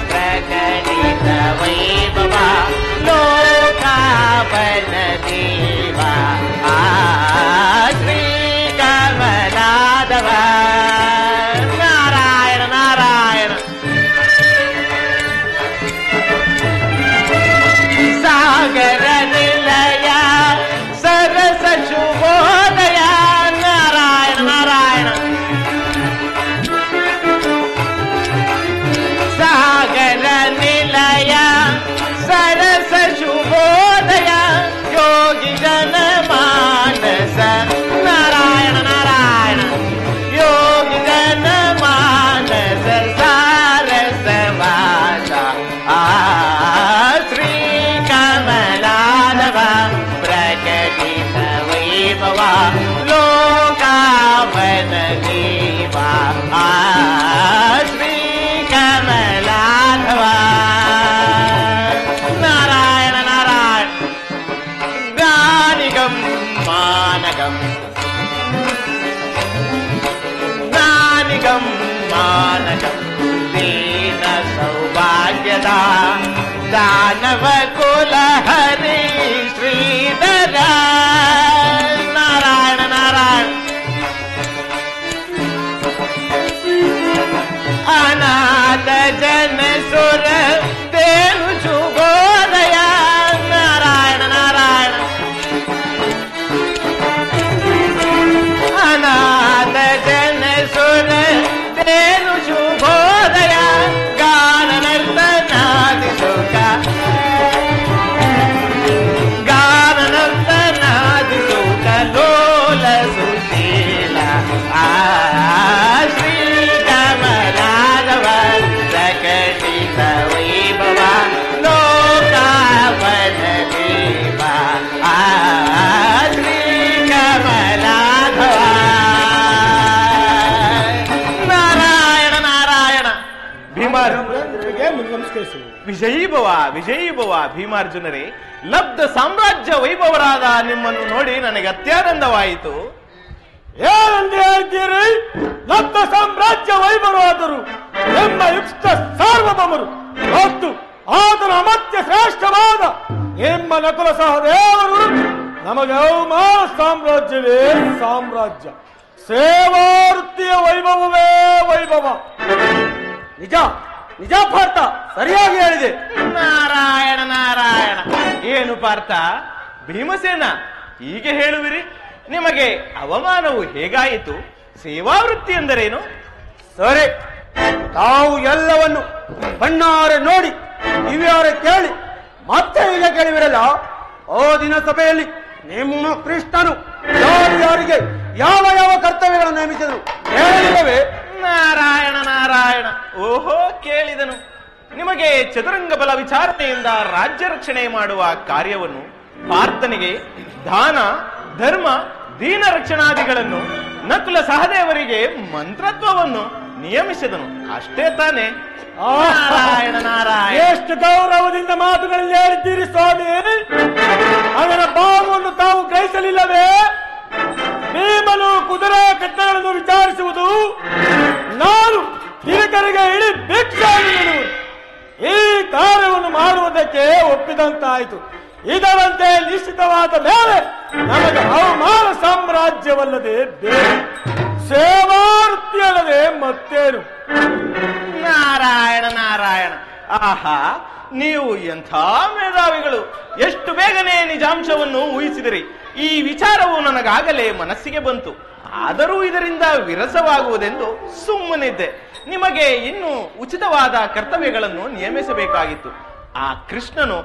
ಪ್ರಕಟಿತ ವೈಭವ ಲೋಕಾಪನ ದೇವ ಶ್ರೀ ಕಮಲಾದವ ನಾರಾಯಣ ನಾರಾಯಣ ಸಾಗರ ನಿಲಯ ಸರಸ ಶುಭೋದಯ ನಾರಾಯಣ ನಾರಾಯಣ ಸಾಗರ ನಿಲಯ ಸರಸ ಶುಭೋದಯ ಯೋಗಿ ಜನ ಮಾನಸ ನಾರಾಯಣ ನಾರಾಯಣ ಯೋಗಿ ಜನ ಮಾನಸ ಸಾರಸ ವಾಸ ಶ್ರೀ ಕಮಲಾದವ ಪ್ರಕಟಿತ ವೈಭವ ಲೋಕಾಪನ ದೇವ ಶ್ರೀ ಕಮಲಾದವ ನಾರಾಯಣ ನಾರಾಯಣ ಜ್ಞಾನಿಗಂ ಮಾನಗಂ ಜ್ಞಾನಿಗಂ ಮಾನಗಂ ದೀನ ಸೌಭಾಗ್ಯದ ದಾನವ ಕುಲ ಹರಿ ಶ್ರೀಧರ ನಾರಾಯಣ ನಾರಾಯಣ ಅನಾಥ ಜನ ಸುರ ತೇನು ಶುಭೋದಯ ನಾರಾಯಣ ನಾರಾಯಣ ಅನಾಥ ಜನ ಸುರ ತೇನು ಶುಭೋದಯ ಗಾನ ನರ್ತನಾದಿ ಸುಖ ಗಾನ ನರ್ತನಾದಿ ಸುಖ ಲೋಲ ಸುಶೀಲ ಶ್ರೀ ಕಮಲಾದವ ಪ್ರಕಟಿತ ವೈಭವ ಲೋಕಾಪನ ದೇವ ಶ್ರೀ ಕಮಲಾದವ ನಾರಾಯಣ ನಾರಾಯಣ ವಿಜಯೀ ಭವ ವಿಜಯೀ ಭವ ಭೀಮಾರ್ಜುನರೇ ಲಬ್ಧ ಸಾಮ್ರಾಜ್ಯ ವೈಭವರಾದ ನಿಮ್ಮನ್ನು ನೋಡಿ ನನಗೆ ಅತ್ಯಾನಂದವಾಯಿತು. ಏನಂತ ಹೇಳ್ತೀರಿ? ಲಬ್ಧ ಸಾಮ್ರಾಜ್ಯ ವೈಭವರಾದರು ಎಂಬ ಯುಕ್ತ ಸಾರ್ವಭೌಮರು ಮತ್ತು ಆತನ ಅಮತ್ಯ ಶ್ರೇಷ್ಠವಾದ ಎಂಬ ನಕುಲ ಸಹದೇವರು ನಮಗೆ ಅವಮಾನ ಸಾಮ್ರಾಜ್ಯವೇ ಸಾಮ್ರಾಜ್ಯ, ಸೇವಾವೃತ್ತಿಯ ವೈಭವವೇ ವೈಭವ. ನಿಜ ನಿಜ ಪಾರ್ಥ, ಸರಿಯಾಗಿ ಹೇಳಿದೆ. ನಾರಾಯಣ ನಾರಾಯಣ. ಏನು ಪಾರ್ಥ? ಭೀಮಸೇನ ಹೀಗೆ ಹೇಳುವಿರಿ? ನಿಮಗೆ ಅವಮಾನವು ಹೇಗಾಯಿತು? ಸೇವಾವೃತ್ತಿ ಎಂದರೇನು? ಸರಿ, ತಾವು ಎಲ್ಲವನ್ನು ಕಣ್ಣಾರೆ ನೋಡಿ ಕಿವಿಯಾರೆ ಕೇಳಿ ಮತ್ತೆ ಈಗ ಕೇಳಿವಿರಲ್ಲ. ಆ ದಿನ ಸಭೆಯಲ್ಲಿ ನಿಮ್ಮ ಕೃಷ್ಣನು ಯಾರಿಗೆ ಯಾವ ಯಾವ ಕರ್ತವ್ಯಗಳನ್ನು ನೇಮಿಸಿದರು ಹೇಳಿಲ್ಲವೇ? ನಾರಾಯಣ ನಾರಾಯಣ. ಓಹೋ, ಕೇಳಿದನು. ನಿಮಗೆ ಚದುರಂಗ ಬಲ ವಿಚಾರಣೆಯಿಂದ ರಾಜ್ಯ ರಕ್ಷಣೆ ಮಾಡುವ ಕಾರ್ಯವನ್ನು, ಪಾರ್ಥನಿಗೆ ದಾನ ಧರ್ಮ ದೀನ ರಕ್ಷಣಾದಿಗಳನ್ನು, ನಕುಲ ಸಹದೇವರಿಗೆ ಮಂತ್ರತ್ವವನ್ನು ನಿಯಮಿಸಿದನು. ಅಷ್ಟೇ ತಾನೇ? ನಾರಾಯಣ ನಾರಾಯಣ. ಎಷ್ಟು ಗೌರವದಿಂದ ಮಾತುಗಳಲ್ಲಿ ಹೇಳಿದ್ದೀರಿ ಸ್ವಾಮಿ. ಅದರ ಭಾವವನ್ನು ತಾವು ಗ್ರಹಿಸಲಿಲ್ಲವೇ? ಭೀಮನು ಕುದುರೆ ಕಟ್ಟೆಗಳನ್ನು ವಿಚಾರಿಸುವುದು, ನಾನು ಕಿರಿಕರಿಗೆ ಇಡೀ ಭಿಕ್ಷೆ ನೀಡುವುದು, ಈ ಕಾರ್ಯವನ್ನು ಮಾಡುವುದಕ್ಕೆ ಒಪ್ಪಿದಂತಾಯಿತು. ಇದರಂತೆ ನಿಶ್ಚಿತವಾದ ಮೇಲೆ ನಮಗೆ ಅವಮಾನ ಸಾಮ್ರಾಜ್ಯವಲ್ಲದೆ ಬೇರೆ, ಸೇವಾವೃತ್ತಿಯಲ್ಲದೆ ಮತ್ತೇನು? ನಾರಾಯಣ ನಾರಾಯಣ. ಆಹಾ, ನೀವು ಎಂಥ ಮೇಧಾವಿಗಳು! ಎಷ್ಟು ಬೇಗನೆ ನಿಜಾಂಶವನ್ನು ಊಹಿಸಿದಿರಿ. ಈ ವಿಚಾರವು ನನಗಾಗಲೇ ಮನಸ್ಸಿಗೆ ಬಂತು. ಆದರೂ ಇದರಿಂದ ವಿರಸವಾಗುವುದೆಂದು ಸುಮ್ಮನಿದ್ದೆ. ನಿಮಗೆ ಇನ್ನು ಉಚಿತವಾದ ಕರ್ತವ್ಯಗಳನ್ನು ನಿಯಮಿಸಬೇಕಾಗಿತ್ತು. ಆ ಕೃಷ್ಣನು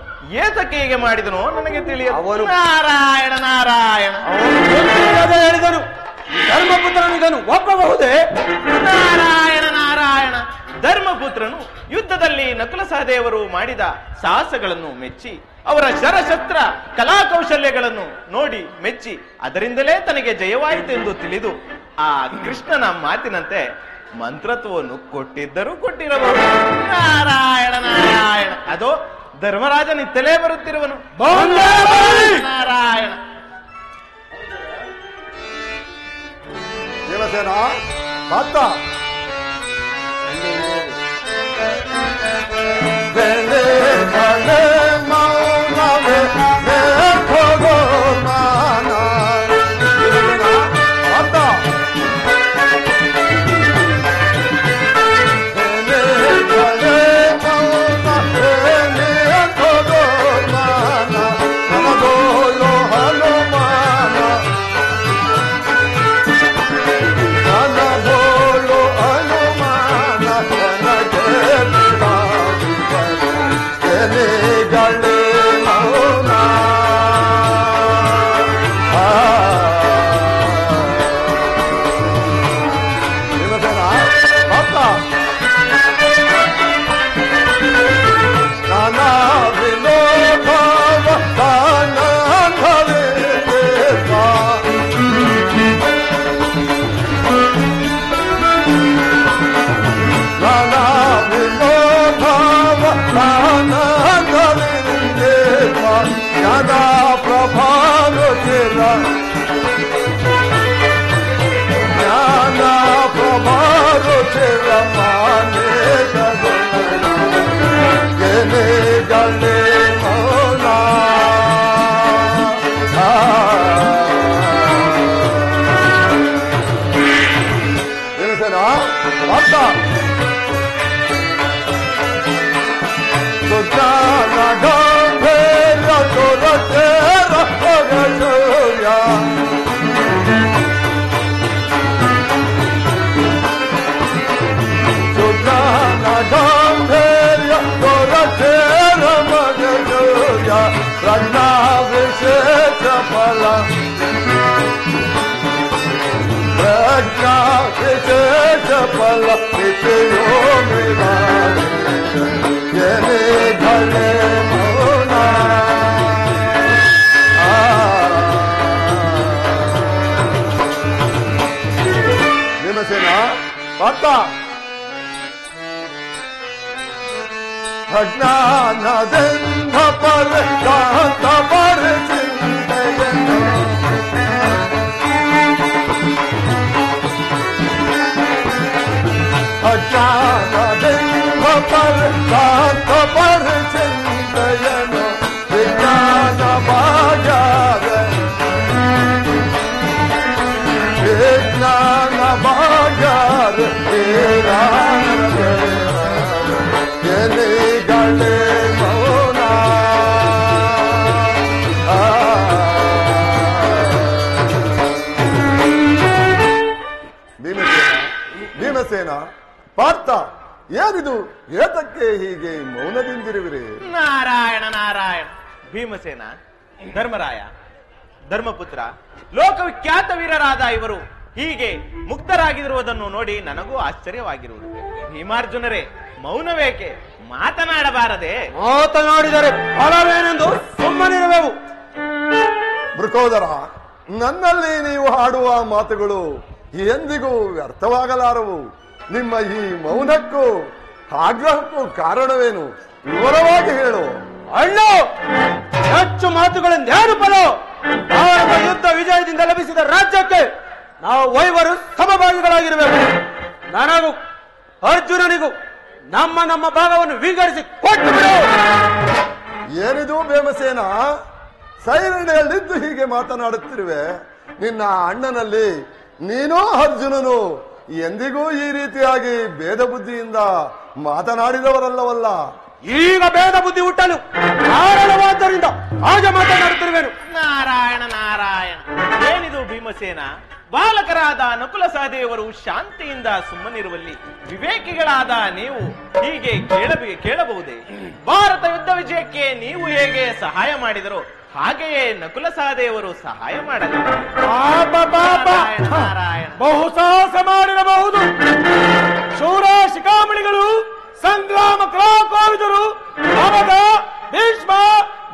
ಏತಕ್ಕೆ ಹೀಗೆ ಮಾಡಿದನೋ ನನಗೆ ತಿಳಿಯದು. ನಾರಾಯಣ ನಾರಾಯಣ. ಹೇಳಿದನು ಧರ್ಮಪುತ್ರನಿಗನು ಒಪ್ಪಬಹುದೇ? ನಾರಾಯಣ ನಾರಾಯಣ. ಧರ್ಮಪುತ್ರನು ಯುದ್ಧದಲ್ಲಿ ನಕುಲ ಸಹದೇವರು ಮಾಡಿದ ಸಾಹಸಗಳನ್ನು ಮೆಚ್ಚಿ, ಅವರ ಶರಶಸ್ತ್ರ ಕಲಾಕೌಶಲ್ಯಗಳನ್ನು ನೋಡಿ ಮೆಚ್ಚಿ, ಅದರಿಂದಲೇ ತನಗೆ ಜಯವಾಯಿತೆಂದು ತಿಳಿದು ಆ ಕೃಷ್ಣನ ಮಾತಿನಂತೆ ಮಂತ್ರತ್ವವನ್ನು ಕೊಟ್ಟಿದ್ದರೂ ಕೊಟ್ಟಿರಬಹುದು. ನಾರಾಯಣ ನಾರಾಯಣ. ಅದೋ ಧರ್ಮರಾಜನಿತ್ತಲೇ ಬರುತ್ತಿರುವನು. ನಾರಾಯಣ. ಭೀಮಸೇನ, ಅಜ್ಞಾನದಿಂದ ಪರಕಾಂತ ಪರಿಚಿಂತೆಯನ್ನು ಅಜ್ಞಾನದಿಂದ ಪರಕಾಂತ ಪರಿಚಿಂತೆಯನ್ನು ವಿಜ್ಞಾನ ಭಾಗ್ಯದ ವಿಜ್ಞಾನ ಭಾಗ್ಯದ ಎಲೆಗಳೇ ಮೌನ ಭೀಮಸೇನ ಪಾರ್ಥ ಏನಿದು ಏತಕ್ಕೆ ಹೀಗೆ ಮೌನದಿಂದಿರುವಿರಿ? ನಾರಾಯಣ ನಾರಾಯಣ. ಭೀಮಸೇನ, ಧರ್ಮರಾಯ, ಧರ್ಮಪುತ್ರ, ಲೋಕವಿಖ್ಯಾತ ವೀರರಾದ ಇವರು ಹೀಗೆ ಮುಕ್ತರಾಗಿರುವುದನ್ನು ನೋಡಿ ನನಗೂ ಆಶ್ಚರ್ಯವಾಗಿರುವುದು. ಭೀಮಾರ್ಜುನರೇ, ಮೌನವೇಕೆ? ಮಾತನಾಡಬಾರದೆ? ಮಾತನಾಡಿದರೆ ಫಲವೇನೆಂದು ಸುಮ್ಮನಿರುವೆವು. ಮೃಕೋದರ, ನನ್ನಲ್ಲಿ ನೀವು ಆಡುವ ಮಾತುಗಳು ಎಂದಿಗೂ ವ್ಯರ್ಥವಾಗಲಾರವು. ನಿಮ್ಮ ಈ ಮೌನಕ್ಕೂ ಆಗ್ರಹಕ್ಕೂ ಕಾರಣವೇನು? ವಿವರವಾಗಿ ಹೇಳು. ಅಣ್ಣ, ಹೆಚ್ಚು ಮಾತುಗಳಿಂದೇನು ಫಲ? ಭಾರತ ಯುದ್ಧ ವಿಜಯದಿಂದ ಲಭಿಸಿದ ರಾಜ್ಯಕ್ಕೆ ನಾವು ವೈವರು ಸಮಭಾಗಿಗಳಾಗಿರಬೇಕು. ನನಗೂ ಅರ್ಜುನನಿಗೂ ನಮ್ಮ ನಮ್ಮ ಭಾಗವನ್ನು ವಿಂಗಡಿಸಿ ಕೊಟ್ಟು ಬಿಡು. ಏನಿದು ಭೀಮಸೇನ, ಸೈರಣೆಯಲ್ಲಿದ್ದು ಹೀಗೆ ಮಾತನಾಡುತ್ತಿರುವೆ? ನಿನ್ನ ಅಣ್ಣನಲ್ಲಿ ನೀನೂ ಅರ್ಜುನನು ಎಂದಿಗೂ ಈ ರೀತಿಯಾಗಿ ಭೇದ ಬುದ್ಧಿಯಿಂದ ಮಾತನಾಡಿದವರಲ್ಲವಲ್ಲ. ಈಗ ಭೇದ ಬುದ್ಧಿ ಹುಟ್ಟಲು ಕಾರಣವಾದ್ದರಿಂದ ಹಾಗೆ ಮಾತನಾಡುತ್ತಿರುವೆನು. ನಾರಾಯಣ ನಾರಾಯಣ. ಏನಿದು ಭೀಮಸೇನ? ಬಾಲಕರಾದ ನಕುಲ ಸಹದೇವರು ಶಾಂತಿಯಿಂದ ಸುಮ್ಮನಿರುವಲ್ಲಿ ವಿವೇಕಿಗಳಾದ ನೀವು ಹೀಗೆ ಕೇಳಬಹುದೇ? ಭಾರತ ಯುದ್ಧ ವಿಜಯಕ್ಕೆ ನೀವು ಹೇಗೆ ಸಹಾಯ ಮಾಡಿದರೋ ಹಾಗೆಯೇ ನಕುಲ ಸಹದೇವರು ಸಹಾಯ ಮಾಡಲಿ. ನಾರಾಯಣ. ಬಹು ಸಾಹಸ ಮಾಡಿರಬಹುದು. ಶೂರ ಶಿಖಾಮಣಿಗಳು, ಸಂಗ್ರಾಮ ಕಲಾಕೋವಿದರು, ಭರತ, ಭೀಷ್ಮ,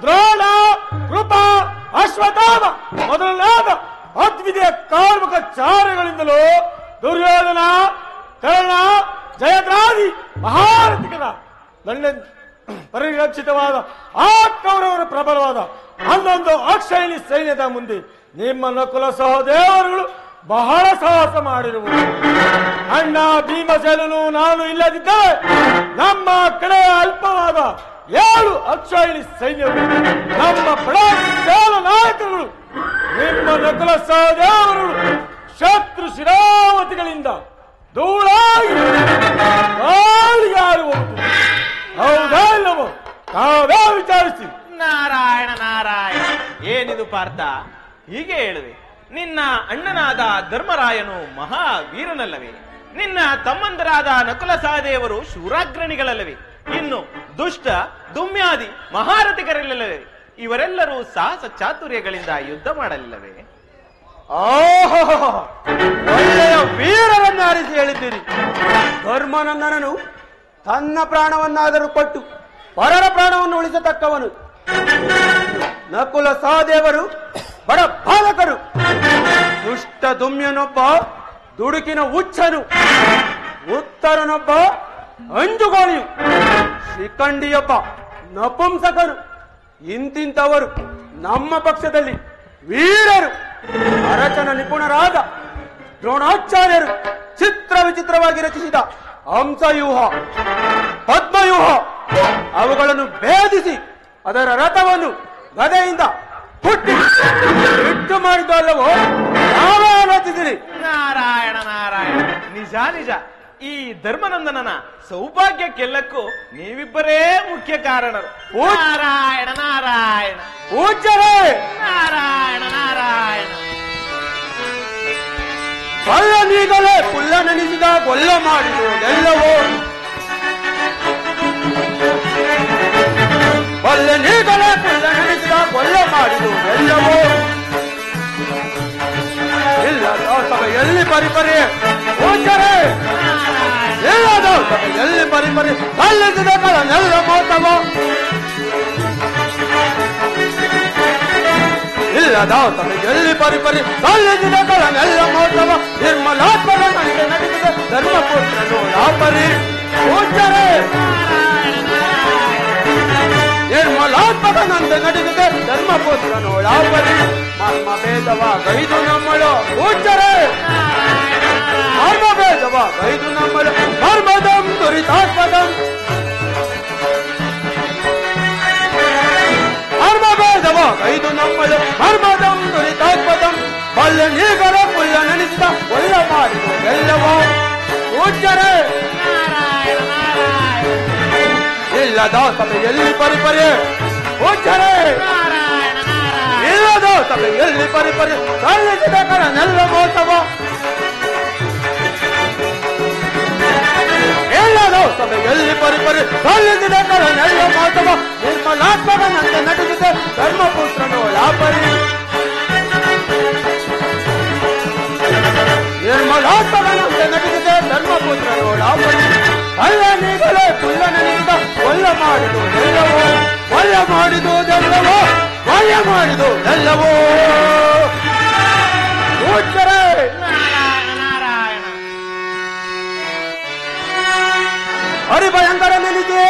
ದ್ರೋಣ, ಕೃಪ, ಅಶ್ವತ್ಥಾಮ ಮೊದಲಾದ ಅದ್ವಿತೀಯ ಕಾರ್ಮಿಕ ಚಾರ್ಯಗಳಿಂದಲೂ ದುರ್ಯೋಧನ, ಕರ್ಣ, ಜಯದ್ರಾದಿ ಮಹಾರಥಿಕರ ನನ್ನ ಪರಿರಕ್ಷಿತವಾದ ಆ ಕೌರವರ ಪ್ರಬಲವಾದ 11 ಅಕ್ಷಯಣಿ ಸೈನ್ಯದ ಮುಂದೆ ನಿಮ್ಮ ನಕುಲ ಸಹದೇವರುಗಳು ಬಹಳ ಸಾಹಸ ಮಾಡಿರುವುದು. ಅಣ್ಣ ಭೀಮಸೇನನು ನಾನು ಇಲ್ಲದಿದ್ದರೆ ನಮ್ಮ ಕಡೆ ಅಲ್ಪವಾದ 7 ಅಕ್ಷೌಹಿಣಿ ಸೈನ್ಯವು ನಮ್ಮ ಪಡಾಲ ನಾಯಕರುಗಳು ನಿಮ್ಮ ನಕುಲ ಸಹದೇವರು ಶತ್ರು ಶಿರಾವತಿಗಳಿಂದ ಧೂಳಾಗಿ ಗಾಳಿಗಾರುವುದು. ಹೌದಾ ಇಲ್ಲವೋ ತಾವೇ ವಿಚಾರಿಸಿ. ನಾರಾಯಣ ನಾರಾಯಣ, ಏನಿದು ಪಾರ್ಥ ಹೀಗೆ ಹೇಳುವೆ? ನಿನ್ನ ಅಣ್ಣನಾದ ಧರ್ಮರಾಯನು ಮಹಾವೀರನಲ್ಲವೇ? ನಿನ್ನ ತಮ್ಮಂದರಾದ ನಕುಲ ಸಹದೇವರು ಶೂರಾಗ್ರಣಿಗಳಲ್ಲವೇ? ಇನ್ನು ದುಷ್ಟ ದುಮ್ಯಾದಿ ಮಹಾರಥಿಗರಲ್ಲವೇ? ಇವರೆಲ್ಲರೂ ಸಾಹಸ ಚಾತುರ್ಯಗಳಿಂದ ಯುದ್ಧ ಮಾಡಲಿಲ್ಲವೇ? ಒಳ್ಳೆಯ ವೀರರನ್ನು ಆರಿಸಿ ಹೇಳಿದ್ದೀರಿ. ಧರ್ಮನಂದನನು ತನ್ನ ಪ್ರಾಣವನ್ನಾದರೂ ಕೊಟ್ಟು ಪರರ ಪ್ರಾಣವನ್ನು ಉಳಿಸತಕ್ಕವನು. ನಕುಲ ಸಹದೇವರು ಬಡ ಬಾಲಕರು. ದುಷ್ಟ ದುಮ್ಯನೊಬ್ಬ ದುಡುಕಿನ ಹುಚ್ಚನು, ಉತ್ತರನೊಬ್ಬ ಅಂಜುಗೋಳಿಯು, ಶಿಖಂಡಿಯೊಬ್ಬ ನಪುಂಸಕರು. ಇಂತಿಂತವರು ನಮ್ಮ ಪಕ್ಷದಲ್ಲಿ ವೀರರು. ಅರಚನ ನಿಪುಣರಾದ ದ್ರೋಣಾಚಾರ್ಯರು ಚಿತ್ರ ವಿಚಿತ್ರವಾಗಿ ರಚಿಸಿದ ಹಂಸವ್ಯೂಹ, ಪದ್ಮವ್ಯೂಹ ಅವುಗಳನ್ನು ಭೇದಿಸಿ ಅದರ ರಥವನ್ನು ಗದೆಯಿಂದ ಹುಟ್ಟಿ ಇಟ್ಟು ಮಾಡಿದ್ದಲ್ಲವೋ ನಾವೇ ಆಲೋಚಿಸಿರಿ. ನಾರಾಯಣ ನಾರಾಯಣ, ನಿಜ ನಿಜ. ಈ ಧರ್ಮನಂದನನ ಸೌಭಾಗ್ಯಕ್ಕೆಲ್ಲಕ್ಕೂ ನೀವಿಬ್ಬರೇ ಮುಖ್ಯ ಕಾರಣರು. ನಾರಾಯಣ ನಾರಾಯಣ, ಪೂಜ್ಯರೇ. ನಾರಾಯಣ ನಾರಾಯಣ. ಕಳ್ಳನೀಗಲೇ ಪುಲ್ಲ ನೆನೆಸಿದ ಗೊಲ್ಲ ಮಾಡಿರುವುದೆಲ್ಲವೋ, ಬಲ್ಲನೀಗಲೇ ಪುಲ್ಲ ನೆನೆಸಿದ ಗೊಲ್ಲ ಮಾಡಿರುವುದೆಲ್ಲವೋ ಇಲ್ಲದ ಸಭೆಯಲ್ಲಿ ಪರಿಪರಿ. ಪೂಜ್ಯರೇ, ಇಲ್ಲದ ಸಭೆಯಲ್ಲಿ ಪರಿಪರಿ ಸಲ್ಲಿಸಿದ ಕಳನೆಲ್ಲ ಮೋಸವ. ಇಲ್ಲದ ಸಭೆಯಲ್ಲಿ ಪರಿಪರಿ ಸಲ್ಲಿಸಿದ ಕಳನೆಲ್ಲ ಮೋಸವ. ನಿರ್ಮಲಾತ್ಮಕ ನನಗೆ ನಡೆಸಿದ ಧರ್ಮಪುತ್ರನು ಲಾಪರಿ. ಪೂಜ್ಯರೇ, ನಿರ್ಮಲಾತ್ಮಕ ನಂದು ನಡೆಸಿದೆ ಧರ್ಮಪುತ್ರನು ಲಾಪರಿ. ಮರ್ಮ ಭೇದವ ಗೈದು ನಮ್ಮಳು. ಪೂಜ್ಯರೇ, ಮರ್ಮ ಭೇದವ ಗೈದು ನಮ್ಮಳು. ಮರ್ಮದಂ ದುರಿತಾತ್ಮದಂ, ಮರ್ಮ ಭೇದವ ಗೈದು ನಮ್ಮಳು. ಮರ್ಮದಂ ದುರಿತಾತ್ಮದಂ. ಬಲ್ಲ ನೀಗಲ ಪುಲ್ಲ ನೆನೆಸಿದ ಒಲ್ಲ ಮಾಡಿದ ಎಲ್ಲವೋ. ಪೂಜ್ಯರೇ, ಇಲ್ಲದ ಸಭೆಯಲ್ಲಿ ಪರಿಪರಿ. ಪೂಜ್ಯರೇ, ಇಲ್ಲದ ಸಭೆಯಲ್ಲಿ ಪರಿಪರಿ ಸಲ್ಲಿಸಿದ ಕಳನೆಲ್ಲ ಮೋಸವ. ಇಲ್ಲದ ಸಭೆಯಲ್ಲಿ ಪರಿಪರಿ ಸಲ್ಲಿಸಿದ ಕಳನೆಲ್ಲ ಮೋಸವ. ನಿರ್ಮಲಾತ್ಮಕನಂತೆ ನಟಿಸಿದ ಧರ್ಮಪುತ್ರನು ಲಾಪರಿ. ನಿರ್ಮಲಾತ್ಮಕನಂತೆ ನಟಿಸಿದ ಧರ್ಮಪುತ್ರನು ಲಾಪರಿ. ಕಳ್ಳನಿಗಲೇ ಪುಲ್ಲ ನೆನೆಸಿದ ಒಲ್ಲ ಮಾಡಿದುದೆಲ್ಲವೋ, ಒಲ್ಲ ಮಾಡಿದುದೆಲ್ಲವೋ, ಒಲ್ಲ ಮಾಡಿದುದೆಲ್ಲವೋ. ಪೂಜ್ಯರೇ, ನಾರಾಯಣ ನಾರಾಯಣ. ಹರಿಭಯಂಕರ ನೆನೆದೇ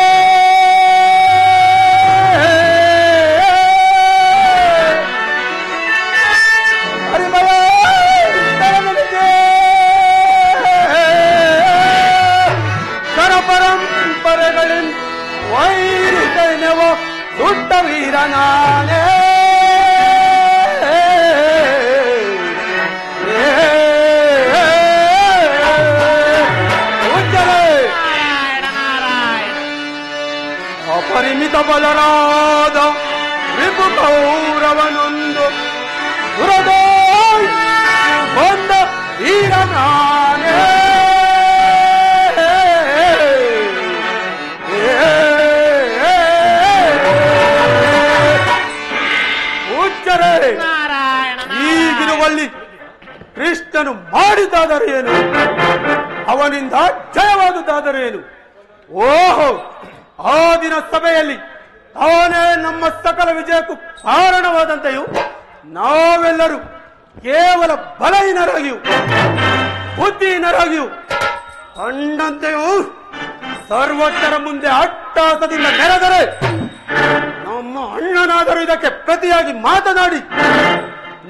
ಪರಂಪರೆಗಳಿಂದ ವೈರಿತೈನವ ಸುಟ್ಟ ವೀರನಾನೇ. ಅಪರಿಮಿತ ಬಲರಾದ ರಿಪು ಕೌರವನೊಂದು ದುರದೋಯ್ ಬಂದ ವೀರನಾನೇ. ಈಗಿರುವಲ್ಲಿ ಕೃಷ್ಣನು ಮಾಡಿದ್ದಾದರೇನು, ಅವನಿಂದ ಜಯವಾದುದಾದರೇನು? ಓಹೋ, ಆ ದಿನ ಸಭೆಯಲ್ಲಿ ಅವನೇ ನಮ್ಮ ಸಕಲ ವಿಜಯಕ್ಕೂ ಕಾರಣವಾದಂತೆಯೂ ನಾವೆಲ್ಲರೂ ಕೇವಲ ಬಲಹೀನರಾಗಿಯೂ ಬುದ್ಧಿಹೀನರಾಗಿಯೂ ಕಂಡಂತೆಯೂ ಸರ್ವಜ್ಞರ ಮುಂದೆ ಅಟ್ಟಾಸದಿಂದ ನೆರೆದರೆ ನಮ್ಮ ಅಣ್ಣನಾದರೂ ಇದಕ್ಕೆ ಪ್ರತಿಯಾಗಿ ಮಾತನಾಡಿ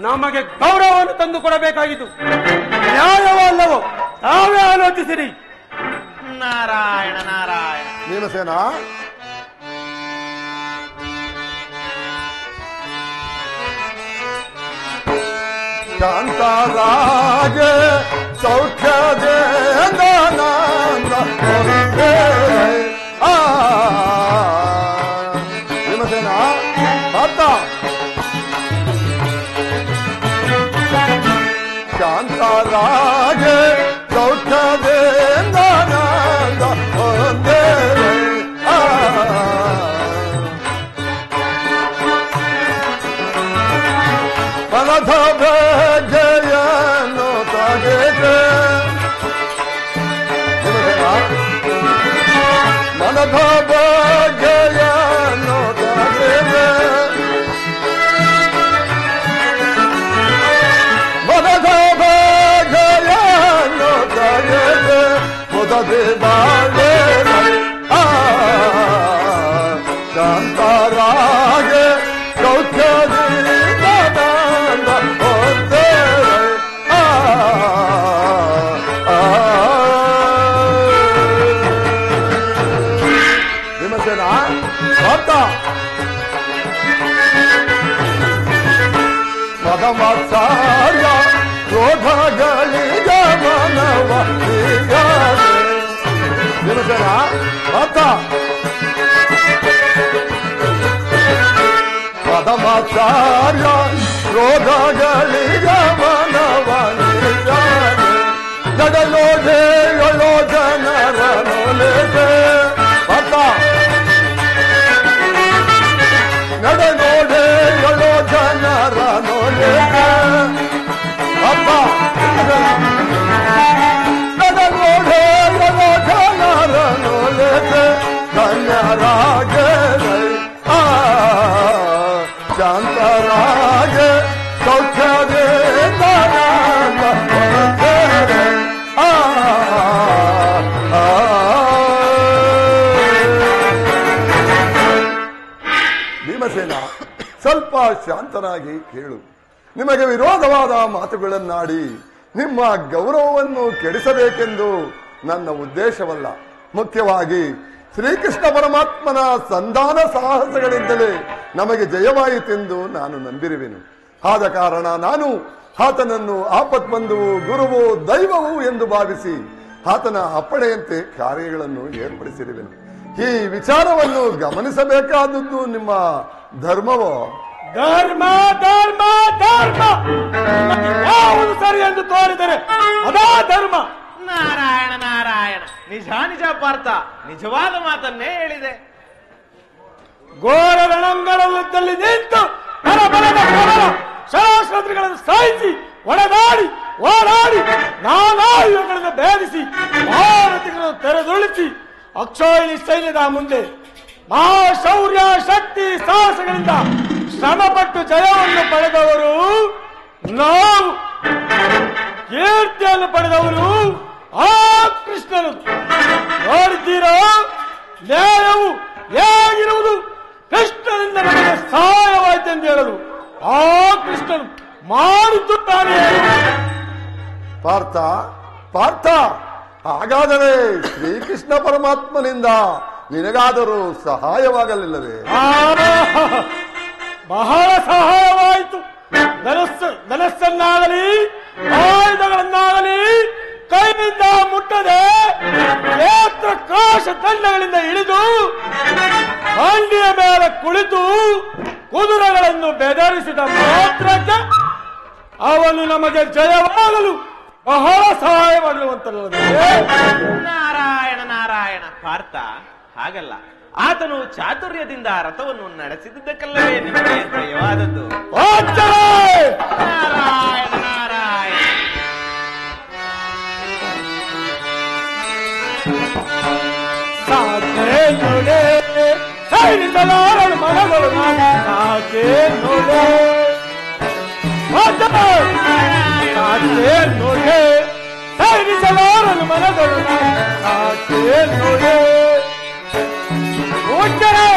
ನಮಗೆ ಗೌರವವನ್ನು ತಂದು ಕೊಡಬೇಕಾಗಿತ್ತು. ನ್ಯಾಯವಲ್ಲವೋ ತಾವೇ ಆಲೋಚಿಸಿರಿ. ನಾರಾಯಣ ನಾರಾಯಣ. ಭೀಮಸೇನ, ಶಾಂತರಾಜ ಸೌಖ್ಯದಿಂದ ಭೀಮಸೇನ ಭಕ್ತ ಶಾಂತರಾಜ ಸೌಖ್ಯದಿಂದ ಮನಧ ಜಯನು ತಗೆದೆ ಮನಧ ಜಯನು ತಗೆದೆ ಮನಧ ಜಯನು ತಗೆದೆ ಮುದದೆ ಬಾಳೆ ಶಾಂತರಾಗ ಸೌಖ್ಯದಿಂದ ಭೀಮಸೇನ ಭಕ್ತ ಪದಮಾಚಾರ್ಯ ಕ್ರೋಧಗಳಿಗ ಮನವ ಭೀಮಸೇನ ಭಕ್ತ ಪದಮಾಚಾರ್ಯ ಕ್ರೋಧಗಳಿಗ ಮನವ ಜಗಲೋಧೆ ಏಳೋ ಜನರ ನೋಲೆದೆ ಭಕ್ತ ನಡೆ ನೋಡೆ ಏಳೋ ಜನರ ನೋಲೆದೆ ಭಕ್ತ ನಡೆ ನೋಡೆ ಏಳೋ ಜನರ ನೋಲೆದೆ ಧನ್ಯರಾಗ ಶಾಂತರಾಗ ಸೌಖ್ಯದೇ ಭೀಮಸೇನ, ಸ್ವಲ್ಪ ಶಾಂತನಾಗಿ ಕೇಳು. ನಿಮಗೆ ವಿರೋಧವಾದ ಮಾತುಗಳನ್ನಾಡಿ ನಿಮ್ಮ ಗೌರವವನ್ನು ಕೆಡಿಸಬೇಕೆಂದು ನನ್ನ ಉದ್ದೇಶವಲ್ಲ. ಮುಖ್ಯವಾಗಿ ಶ್ರೀಕೃಷ್ಣ ಪರಮಾತ್ಮನ ಸಂಧಾನ ಸಾಹಸಗಳಿಂದಲೇ ನಮಗೆ ಜಯವಾಯಿತೆಂದು ನಾನು ನಂಬಿರುವೆನು. ಆದ ಕಾರಣ ನಾನು ಆತನನ್ನು ಆಪತ್ಬಂಧುವು, ಗುರುವು, ದೈವವು ಎಂದು ಭಾವಿಸಿ ಆತನ ಅಪ್ಪಣೆಯಂತೆ ಕಾರ್ಯಗಳನ್ನು ಏರ್ಪಡಿಸಿರುವೆನು. ಈ ವಿಚಾರವನ್ನು ಗಮನಿಸಬೇಕಾದದ್ದು ನಿಮ್ಮ ಧರ್ಮವೋ? ಧರ್ಮ ಧರ್ಮ ಧರ್ಮ ಯಾವುದು ಸರಿ ಎಂದು ತೋರಿದರೆ ಅದಾ ಧರ್ಮ. ನಾರಾಯಣ ನಾರಾಯಣ. ನಿಜ ನಿಜ ಪಾರ್ಥ, ನಿಜವಾದ ಮಾತನ್ನೇ ಹೇಳಿದೆ. ಘೋರ ರಣಂಗಣದಲ್ಲಿ ನಿಂತು ಶಸ್ತ್ರಗಳನ್ನು ಸಾಯಿಸಿ ಒಡೆದಾಡಿ ಓಡಾಡಿ ನಾನಾ ಯುಗಗಳನ್ನು ಭೇದಿಸಿ ಭಾರತಿಗಳನ್ನು ತೆರೆದುಳಿಸಿ ಅಕ್ಷೋಹಿಣಿ ಸೈನ್ಯದ ಮುಂದೆ ಮಹಾಶೌರ್ಯ ಶಕ್ತಿ ಸಾಹಸಗಳಿಂದ ಶ್ರಮಪಟ್ಟು ಜಯವನ್ನು ಪಡೆದವರು ನಾವು, ಕೀರ್ತಿಯನ್ನು ಪಡೆದವರು ಆ ಕೃಷ್ಣನು. ನೋಡಿದ್ದೀರೋ ನ್ಯಾಯವು ಹೇಗಿರುವುದು? ಕೃಷ್ಣನಿಂದ ನಮಗೆ ಸಹಾಯವಾಯಿತೆಂದು ಹೇಳಲು ಆ ಕೃಷ್ಣನು ಮಾಡುತ್ತಾನೆ. ಪಾರ್ಥ ಪಾರ್ಥ, ಹಾಗಾದರೆ ಶ್ರೀಕೃಷ್ಣ ಪರಮಾತ್ಮನಿಂದ ನಿನಗಾದರೂ ಸಹಾಯವಾಗಲಿಲ್ಲವೇ? ಬಹಳ ಸಹಾಯವಾಯಿತು. ಧನಸ್ಸನ್ನಾಗಲಿ ಆಯುಧಗಳನ್ನಾಗಲಿ ಕೈನಿಂದ ಮುಟ್ಟದೆ ಕ್ಷೇತ್ರ ಕಾಶ ತಂಡಗಳಿಂದ ಇಳಿದು ಹಂಡಿಯ ಮೇಲೆ ಕುಳಿತು ಕುದುರೆಗಳನ್ನು ಬೆದರಿಸಿದ ಮಾತ್ರಕ್ಕೆ ಅವನು ನಮಗೆ ಜಯವಾಗಲು ಬಹಳ ಸಹಾಯ ಮಾಡಲುವಂತಲ್ಲದೆ. ನಾರಾಯಣ ನಾರಾಯಣ. ಪಾರ್ಥ, ಹಾಗಲ್ಲ. ಆತನು ಚಾತುರ್ಯದಿಂದ ರಥವನ್ನು ನಡೆಸಿದ್ದಕ್ಕಲ್ಲವೇ ನಿಮಗೆ ಜಯವಾದದ್ದು. ನಾರಾಯಣ ನಾರಾಯಣ. ಸೈನಿಕಲಾರಳು ಮನಗಳು ಸಾಕೆ ನೋಡೆ ನೋಡೆ ಸೈನಿಕಲಾರಳು ಮನಗಳು ಸಾಕೆ ನೋಡೆ ಉಚ್ಚರೆ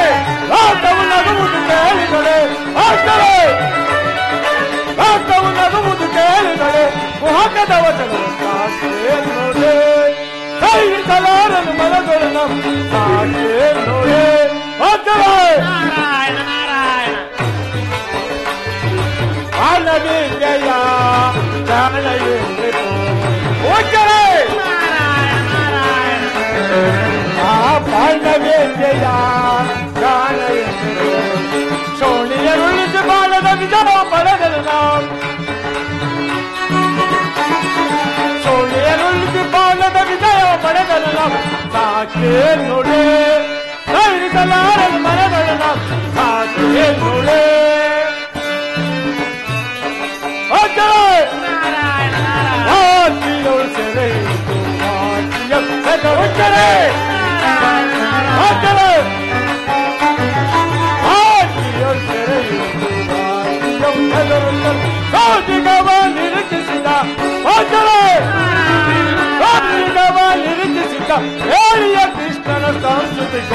ರಾತವು ನಗುವುದು ಕೇಳಿದರೆ ಸಾಕೆ ನೋಡೆ ಹೋಗ್ತವೆ ನಾರಾಯಣ ನಾರಾಯಣ ಬಾಲವಿದ್ಯೆಯ ಜಾಣೆಯೇ ಹೋಗ್ತವೆ ಆ ಬಾಲವಿದ್ಯೆಯ ಜಾಣೆಯೇ ಸೋಣಿಯರುಳಿಸಿ ಬಾಲದ ವಿಜಯ ಪಡೆದನು ನಾವು ಸೋಣಿಯರುಳಿಸಿ ಬಾಲದ ವಿಜಯ ಪಡೆದನು ನಾವು ಸಾಕೆ ನೋಡೆ ಸೈರಿಸಲಾರನು ಮನಗಳು ನಾವು ಸಾಕೆ ನೋಡೆ ಸೆರೆ ನಿರೀಕ್ಷಿಸಿದ ನಿರೀಕ್ಷಿಸಿದ ಹೇಳಿಯ ಕೃಷ್ಣನ ಸಾಂಸ್ಕೃತಿಕ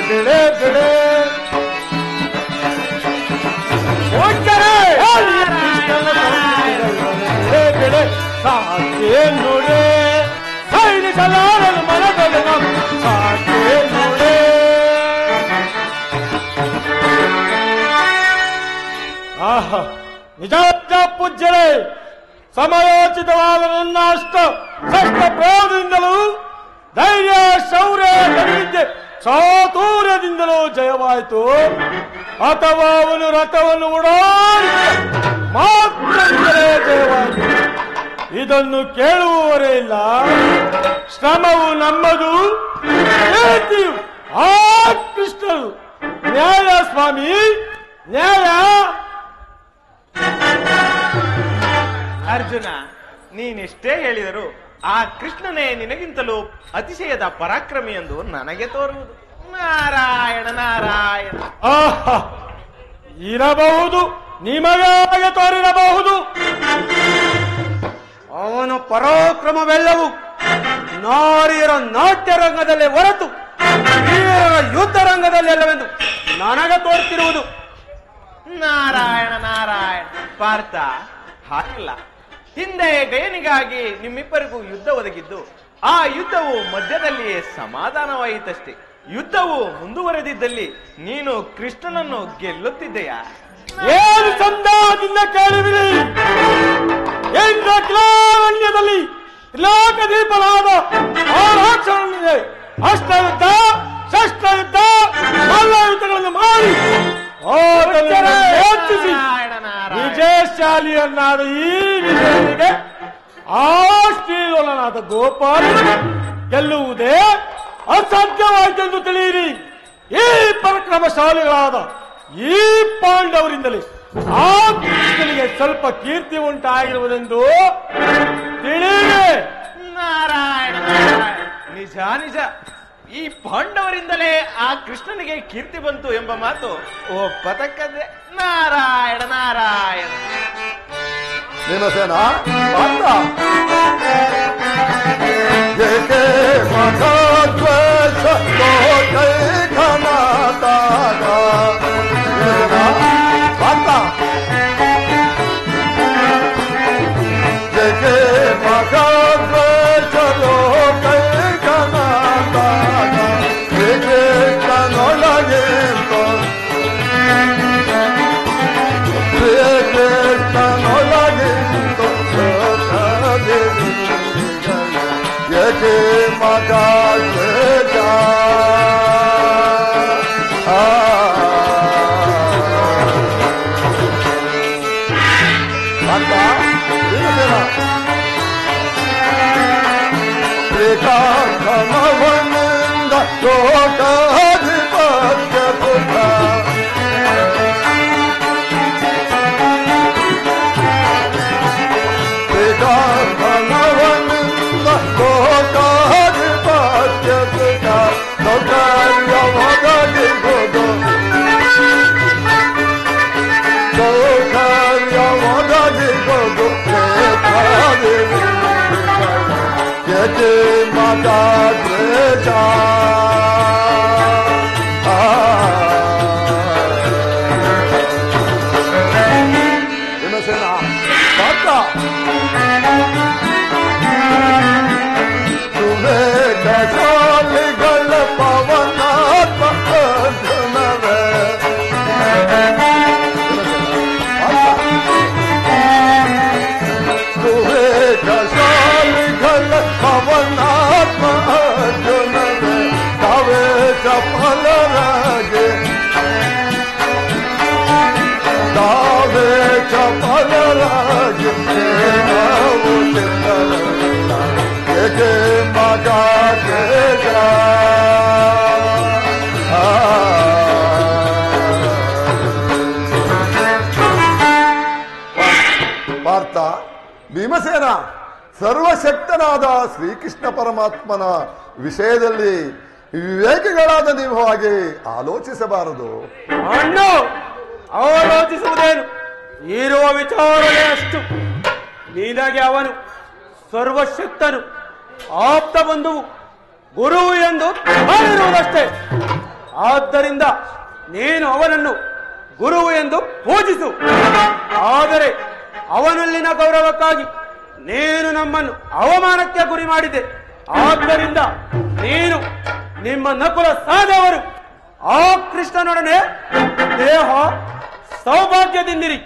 ಬೆಳೆ ಬೆಳೆ ಕೃಷ್ಣನ ಬೆಳೆ ಬೆಳೆ ಸಾಕೆ ನೋಡೆ ಸೈನಿಸಲಾರನು ಮನದೊಡೆ ಸಾಕೆ ನೋಡೆ ಆಹಾ ನಿಜ ಪೂಜ್ಯರೇ ಸಮಯೋಚಿತವಾದ ನನ್ನ ಷಷ್ಟ ಪ್ರಯೋಗದಿಂದಲೂ ಧೈರ್ಯ ಶೌರ್ಯ ಗಡಿವಿದ್ಯೆ ಚಾತುರ್ಯದಿಂದಲೂ ಜಯವಾಯಿತು ಅಥವಾ ಅವನು ರಥವನ್ನು ಓಡಾಡಿ ಮಾತ್ರದಿಂದಲೇ ಜಯವಾಯಿತು ಇದನ್ನು ಕೇಳುವವರೇ ಇಲ್ಲ ಶ್ರಮವು ನಮ್ಮದು ಕೀರ್ತಿಯು ಆ ಕೃಷ್ಣರು ನ್ಯಾಯ ಸ್ವಾಮಿ ನ್ಯಾಯ ಅರ್ಜುನ ನೀನೆಷ್ಟೇ ಹೇಳಿದರು ಆ ಕೃಷ್ಣನೇ ನಿನಗಿಂತಲೂ ಅತಿಶಯದ ಪರಾಕ್ರಮಿ ಎಂದು ನನಗೆ ತೋರುವುದು. ನಾರಾಯಣ ನಾರಾಯಣ. ಆಹಾ ಇರಬಹುದು, ನಿಮಗಾಗೆ ತೋರಿರಬಹುದು. ಅವನ ಪರಾಕ್ರಮವೆಲ್ಲವೂ ನಾರಿಯರ ನಾಟ್ಯ ರಂಗದಲ್ಲಿ ಹೊರತು ವೀರರ ಯುದ್ಧ ರಂಗದಲ್ಲಿ ಅಲ್ಲವೆಂದು ನನಗೆ ತೋರುತ್ತಿರುವುದು. ನಾರಾಯಣ ನಾರಾಯಣ. ಪಾರ್ಥ, ಹಾಗಿಲ್ಲ. ಹಿಂದೆ ಗಯನಿಗಾಗಿ ನಿಮ್ಮಿಬ್ಬರಿಗೂ ಯುದ್ಧ ಒದಗಿದ್ದು ಆ ಯುದ್ಧವು ಮಧ್ಯದಲ್ಲಿಯೇ ಸಮಾಧಾನವಾಯಿತಷ್ಟೇ. ಯುದ್ಧವು ಮುಂದುವರೆದಿದ್ದಲ್ಲಿ ನೀನು ಕೃಷ್ಣನನ್ನು ಗೆಲ್ಲುತ್ತಿದ್ದೆಯಾ? ಏನು ಸಂದಾದಿಂದ ಕೇಳಿವಿರಿ? ಲಾವಣ್ಯದಲ್ಲಿ ಲೋಕದೀಪನಾದ ಆರಾಕ್ಷಣೆ ಅಷ್ಟಯುದ್ಧ ಶಸ್ತ್ರಯುದ್ಧ ಮಲ್ಲಯುದ್ಧಗಳನ್ನು ಮಾಡಿ ಹೆಚ್ಚಿಸಿ ವಿಜಯಶಾಲಿಯನ್ನಾದ ಈ ವಿಜಯನಿಗೆ ಆ ಶ್ರೀಲೋಲನಾದ ಗೋಪಾಲನ ಗೆಲ್ಲುವುದೇ ಅಸಾಧ್ಯವಾಯಿತೆಂದು ತಿಳಿಯಿರಿ. ಈ ಪರಾಕ್ರಮಶಾಲಿಗಳಾದ ಈ ಪಾಂಡವರಿಂದಲೇ ಆ ಕೃಷ್ಣನಿಗೆ ಸ್ವಲ್ಪ ಕೀರ್ತಿ ಉಂಟಾಗಿರುವುದೆಂದು ತಿಳಿಯಿರಿ. ನಾರಾಯಣ ನಾರಾಯಣ. ನಿಜ ನಿಜ, ಈ ಪಾಂಡವರಿಂದಲೇ ಆ ಕೃಷ್ಣನಿಗೆ ಕೀರ್ತಿ ಬಂತು ಎಂಬ ಮಾತು ಒಪ್ಪತಕ್ಕದ್ದೇ. ನಾರಾಯಣ ನಾರಾಯಣ. ಭೀಮಸೇನ ಪಾತ್ರ ಏಕೆ ಮಧದ್ವೇಷ ಲೋಕೈ ಘನತಾಗ ಪಾತ್ರ ಏಕೆ ಮಧದ್ವೇಷ ಲೋಕೈ ಘನತಾಗ ಏಕೆ ಕನೊಳಗೆ ಯಕೆ ಮಗ ೇಕಾಧಮವನಿಂದ ಲೋಕಾಧಿಪತ್ಯ ಪುತ್ರ ೇಕಾಧಮವನಿಂದ ಲೋಕಾಧಿಪತ್ಯ ಪುತ್ರ ಸೌಕರ್ಯವದಗಿರುವುದು ಸೌಕರ್ಯವದಗಿರುವುದು ಯಕೆ ಮಾತಾ ದ್ವೇಷ ಭೀಮಸೇನ ಪಾತ್ರ ಸುಮೇಧ ಶಾಲಿಗಳ ಭೀಮಸೇನ, ಸರ್ವಶಕ್ತನಾದ ಶ್ರೀಕೃಷ್ಣ ಪರಮಾತ್ಮನ ವಿಷಯದಲ್ಲಿ ವಿವೇಕಿಗಳಾದ ನೀವು ಹಾಗೆ ಆಲೋಚಿಸಬಾರದು. ಅಣ್ಣ, ಆಲೋಚಿಸುವುದೇನು? ಇರುವ ವಿಚಾರವೇ ಅಷ್ಟು. ನಿನಗೆ ಅವನು ಸರ್ವಶಕ್ತನು, ಆಪ್ತ ಬಂಧುವು, ಗುರುವು ಎಂದು ಹೇಳಿರುವುದಷ್ಟೇ. ಆದ್ದರಿಂದ ನೀನು ಅವನನ್ನು ಗುರುವು ಎಂದು ಪೂಜಿಸು. ಆದರೆ ಅವನಲ್ಲಿನ ಗೌರವಕ್ಕಾಗಿ ನೀನು ನಮ್ಮನ್ನು ಅವಮಾನಕ್ಕೆ ಗುರಿ ಮಾಡಿದೆ. ಆದ್ದರಿಂದ ನೀನು ನಿಮ್ಮ ನಕುಲ ಸಹದೇವರು ಆ ಕೃಷ್ಣನೊಡನೆ ದೇಹ ಸೌಭಾಗ್ಯದಿಂದಿರಿ.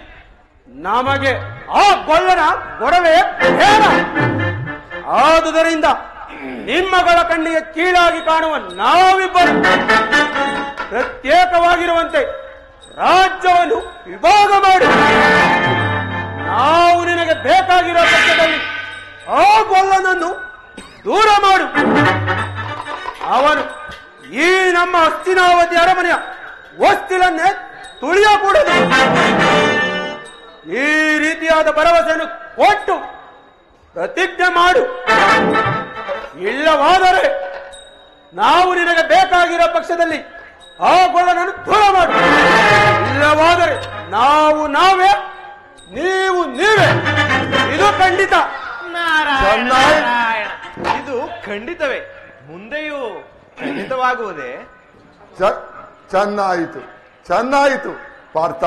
ನಮಗೆ ಆ ಗೊಲ್ಲನ ಗೊಡವೆ ಬೇಡ. ಆದುದರಿಂದ ನಿಮ್ಮಗಳ ಕಣ್ಣಿಗೆ ಕೀಳಾಗಿ ಕಾಣುವ ನಾವಿಬ್ಬರು ಪ್ರತ್ಯೇಕವಾಗಿರುವಂತೆ ರಾಜ್ಯವನ್ನು ವಿಭಾಗ ಮಾಡಿ ನಾವು ನಿನಗೆ ಬೇಕಾಗಿರೋ ಪಕ್ಷದಲ್ಲಿ ಆ ಗೊಲ್ಲನನ್ನು ದೂರ ಮಾಡು. ಅವನು ಈ ನಮ್ಮ ಹಸ್ತಿನಾವತಿ ಅರಮನೆಯ ವಸ್ತಿಲನ್ನೇ ತುಳಿಯಕೂಡದು. ಈ ರೀತಿಯಾದ ಭರವಸೆಯನ್ನು ಕೊಟ್ಟು ಪ್ರತಿಜ್ಞೆ ಮಾಡು. ಇಲ್ಲವಾದರೆ ನಾವು ನಿನಗೆ ಬೇಕಾಗಿರೋ ಪಕ್ಷದಲ್ಲಿ ಆ ಗೊಲ್ಲನನ್ನು ದೂರ ಮಾಡು. ಇಲ್ಲವಾದರೆ ನಾವು ನಾವೇ, ನೀವು ನೀವೇ. ಇದು ಖಂಡಿತ. ನಾರಾಯಣ ನಾರಾಯಣ, ಇದು ಖಂಡಿತವೇ, ಮುಂದೆಯೂ ಖಂಡಿತವಾಗುವುದೇ? ಚೆನ್ನಾಯಿತು, ಚೆನ್ನಾಯಿತು. ಪಾರ್ಥ,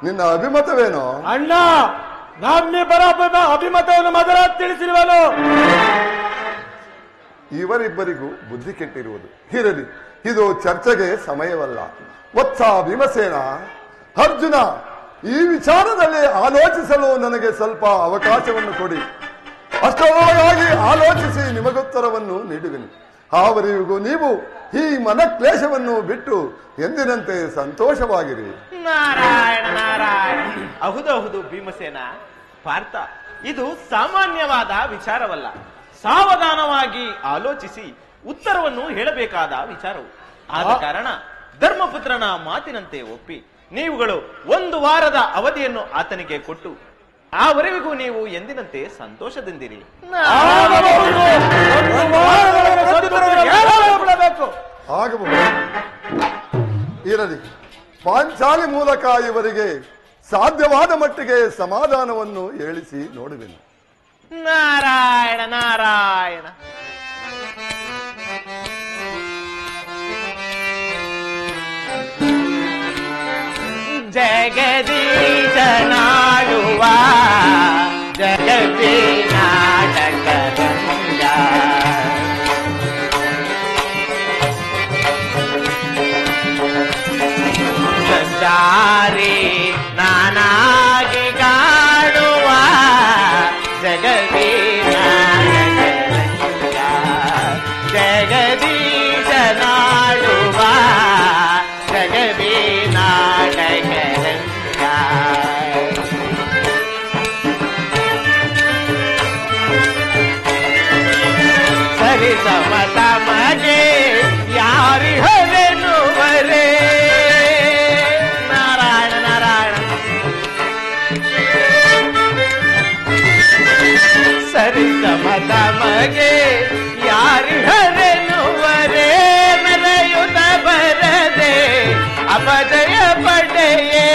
ನಿನ್ನ ಅಭಿಮತವೇನೋ? ಅಣ್ಣ, ನಮ್ಮಿಬ್ಬರ ಅಭಿಮತವನ್ನು ಮೊದಲ ತಿಳಿಸಿರುವನು. ಇವರಿಬ್ಬರಿಗೂ ಬುದ್ಧಿ ಕೆಟ್ಟಿರುವುದು. ಇರಲಿ, ಇದು ಚರ್ಚೆಗೆ ಸಮಯವಲ್ಲ. ವತ್ಸ ಭೀಮಸೇನ, ಅರ್ಜುನ, ಈ ವಿಚಾರದಲ್ಲಿ ಆಲೋಚಿಸಲು ನನಗೆ ಸ್ವಲ್ಪ ಅವಕಾಶವನ್ನು ಕೊಡಿ. ಅಷ್ಟೊಳಗಾಗಿ ಆಲೋಚಿಸಿ ನಿಮಗುತ್ತರವನ್ನು ನೀಡುವೆನು. ಆವರೆಗೂ ನೀವು ಈ ಮನಕ್ಲೇಶವನ್ನು ಬಿಟ್ಟು ಎಂದಿನಂತೆ ಸಂತೋಷವಾಗಿರಿ. ನಾರಾಯಣ ನಾರಾಯಣ. ಹೌದೌದು ಭೀಮಸೇನ. ಪಾರ್ಥ, ಇದು ಸಾಮಾನ್ಯವಾದ ವಿಚಾರವಲ್ಲ. ಸಾವಧಾನವಾಗಿ ಆಲೋಚಿಸಿ ಉತ್ತರವನ್ನು ಹೇಳಬೇಕಾದ ವಿಚಾರವು. ಆದ ಕಾರಣ ಧರ್ಮಪುತ್ರನ ಮಾತಿನಂತೆ ಒಪ್ಪಿ ನೀವುಗಳು 1 ವಾರದ ಅವಧಿಯನ್ನು ಆತನಿಗೆ ಕೊಟ್ಟು ಆವರೆಗೂ ನೀವು ಎಂದಿನಂತೆ ಸಂತೋಷದಿಂದಿರಿ. ಆಗಬಹುದು. ಇರಲಿ, ಪಾಂಚಾಲಿ ಮೂಲಕ ಇವರಿಗೆ ಸಾಧ್ಯವಾದ ಮಟ್ಟಿಗೆ ಸಮಾಧಾನವನ್ನು ಹೇಳಿಸಿ ನೋಡುವೆನು. ನಾರಾಯಣ ನಾರಾಯಣ. ಜಗದೀಶನಾಡುವ ಜಗವೇ ನಾಟಕದಂಗ ಸಂಚಾರಿ ನಾನಾಗಿ ಕಾಡುವ ಜಗವೇ ನಾಟಕದಂಗ ಜಗದೀಶನಾಡುವ ಜಗವೇ ನಾಟಕದಂಗ ಸರಿ ಸಮತಮಗೆ ಯಾರಿಹರೆನ್ನುವರೇ. ನಾರಾಯಣ ನಾರಾಯಣ. ಸರಿ ಸಮತಮಗೆ ಯಾರಿಹರೆನ್ನುವರೇ. ಮೆರೆಯುತ್ತ ಬರದೆ ಅಪಜಯ ಪಡೆಯೇ.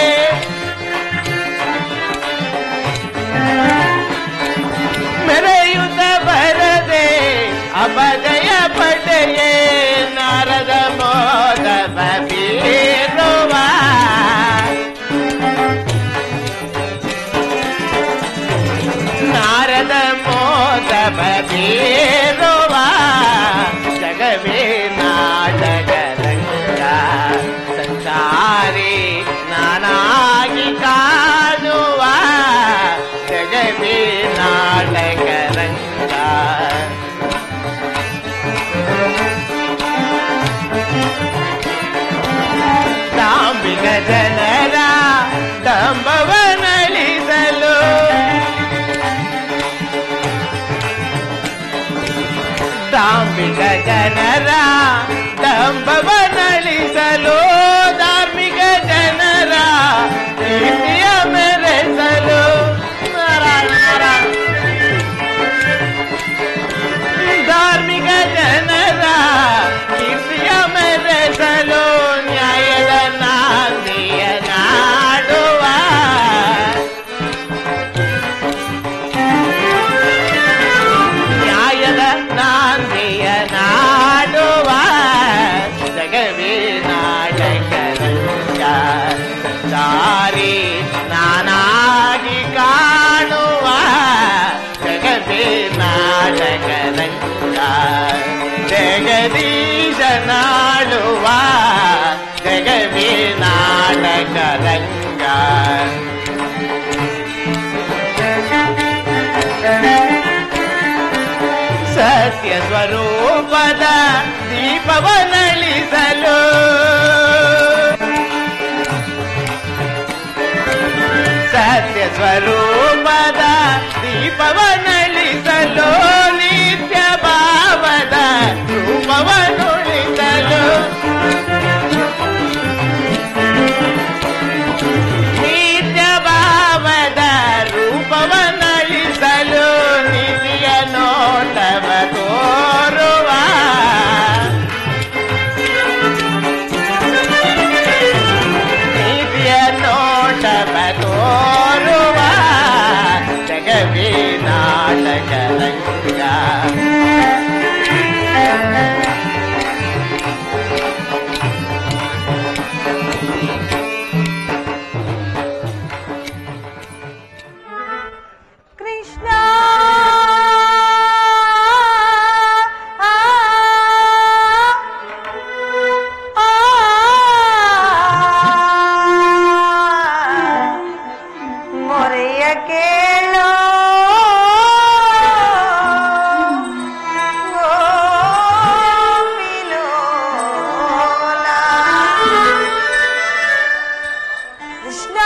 ಮೆರೆಯುತ್ತ ಬರದೆ ಅಪಜಯ ಪಡೆಯೇ. ನಾರದ ಮೋದವ ಬೀರುವ ನಾರದ ಮೋದವ ಬೀರುವ ಜಗವೇ ನಾಟಕದಂಗ ಸಂಚಾರಿ ನಾನಾಗಿ ಕಾಣುವ ಜಗವೇ ನಾಟಕದಂಗ. ದಾಂಬಿಗ ಜನರ ದಂಬವನಳಿಸಲು ಧಾರ್ಮಿಕ ಜನರ ದಂಬವನಳಿಸಲು ಧಾರ್ಮಿಕ ಜನರ ಪ್ರೀತಿಯ ಮೆರೆಸಲು. ನಾರಾಯಣ ನಾರಾಯಣ. ಜಗದೀಶನಾಳುವ ಜಗವೇ ನಾಟಕ ರಂಗ. ಸತ್ಯ ಸ್ವರೂಪದ ದೀಪವನಳಿಸಲು ಸತ್ಯ ಸ್ವರೂಪದ ದೀಪವನಳಿಸಲು ನಿತ್ಯ ಭಾವದ ರೂಪವನುಳಿಸಲು ನಿತ್ಯ ಭಾವದ ರೂಪವನಳಿಸಲು ನಿಧಿಯ ನೋಟವ ತೋರುವ ನಿಧಿಯ ನೋಟವ ತೋರುವ ಜಗವೇ ನಾಟಕ ರಂಗ. ಕೃಷ್ಣ ಮೊರೆಯ ಕೇಳೋ ಕೃಷ್ಣ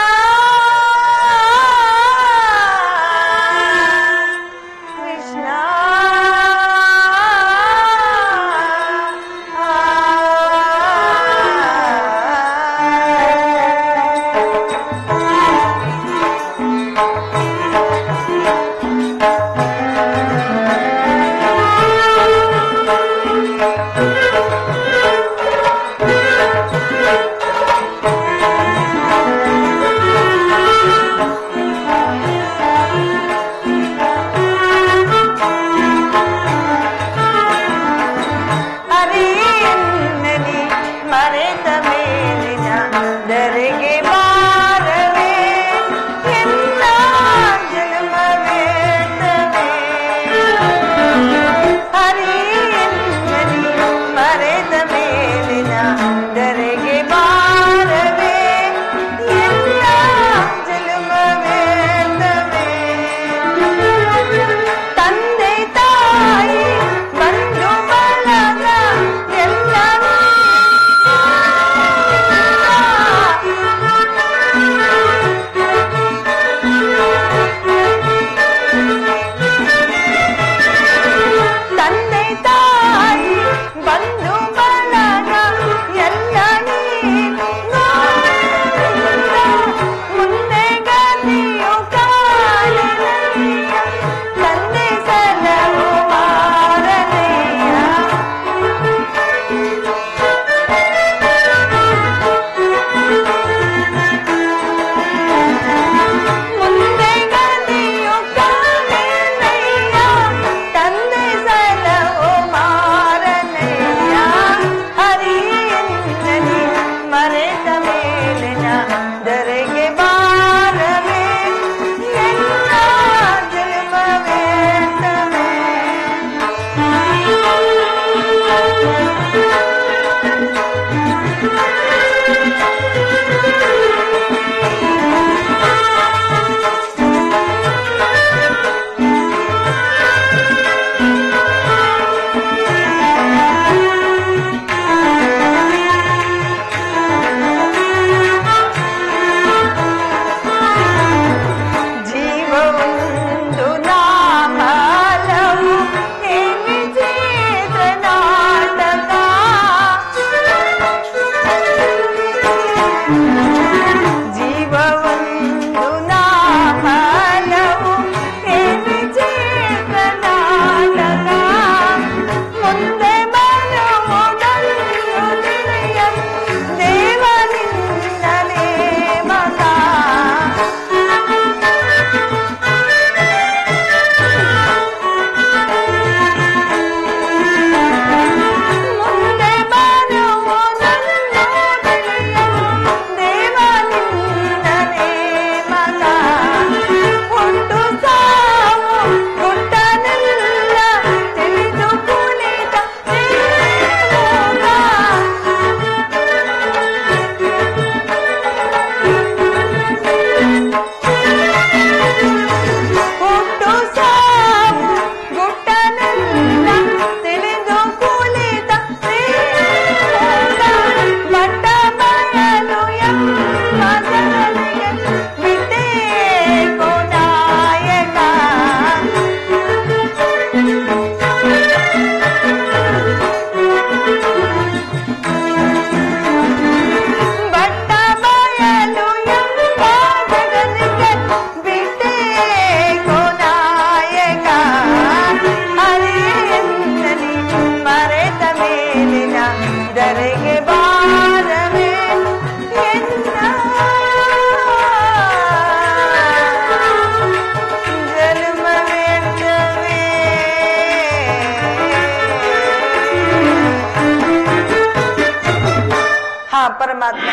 ಪರಮಾತ್ಮ,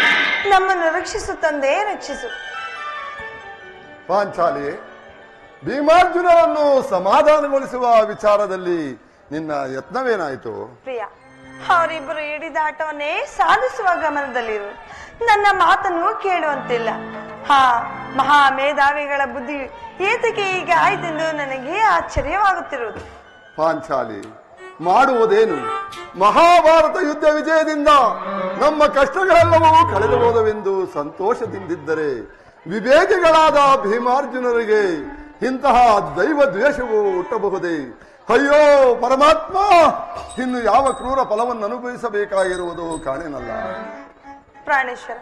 ನಮ್ಮನ್ನು ರಕ್ಷಿಸು ತಂದೆ, ರಕ್ಷಿಸು. ಪಾಂಚಾಲಿ, ಭೀಮಾರ್ಜುನರನ್ನು ಸಮಾಧಾನಗೊಳಿಸುವ ವಿಚಾರದಲ್ಲಿ ನಿನ್ನ ಯತ್ನವೇನಾಯಿತು? ಪ್ರಿಯ, ಅವರಿಬ್ಬರು ಹಿಡಿದಾಟವನ್ನೇ ಸಾಧಿಸುವ ಗಮನದಲ್ಲಿರು. ನನ್ನ ಮಾತನ್ನು ಕೇಳುವಂತಿಲ್ಲ. ಮಹಾ ಮೇಧಾವಿಗಳ ಬುದ್ಧಿ ಏತಕ್ಕೆ ಈಗ ಆಯ್ತೆಂದು ನನಗೆ ಆಶ್ಚರ್ಯವಾಗುತ್ತಿರುವುದು. ಪಾಂಚಾಲಿ, ಮಾಡುವುದೇನು? ಮಹಾಭಾರತ ಯುದ್ಧ ವಿಜಯದಿಂದ ನಮ್ಮ ಕಷ್ಟಗಳೆಲ್ಲವೂ ಕಳೆದು ಹೋದವೆಂದು ಸಂತೋಷದಿಂದಿದ್ದರೆ ವಿವೇಕಿಗಳಾದ ಭೀಮಾರ್ಜುನರಿಗೆ ಇಂತಹ ದೈವ ದ್ವೇಷವು ಹುಟ್ಟಬಹುದೇ? ಅಯ್ಯೋ ಪರಮಾತ್ಮ, ಇನ್ನು ಯಾವ ಕ್ರೂರ ಫಲವನ್ನು ಅನುಭವಿಸಬೇಕಾಗಿರುವುದು ಕಾಣೆನಲ್ಲ. ಪ್ರಾಣೇಶ್ವರ,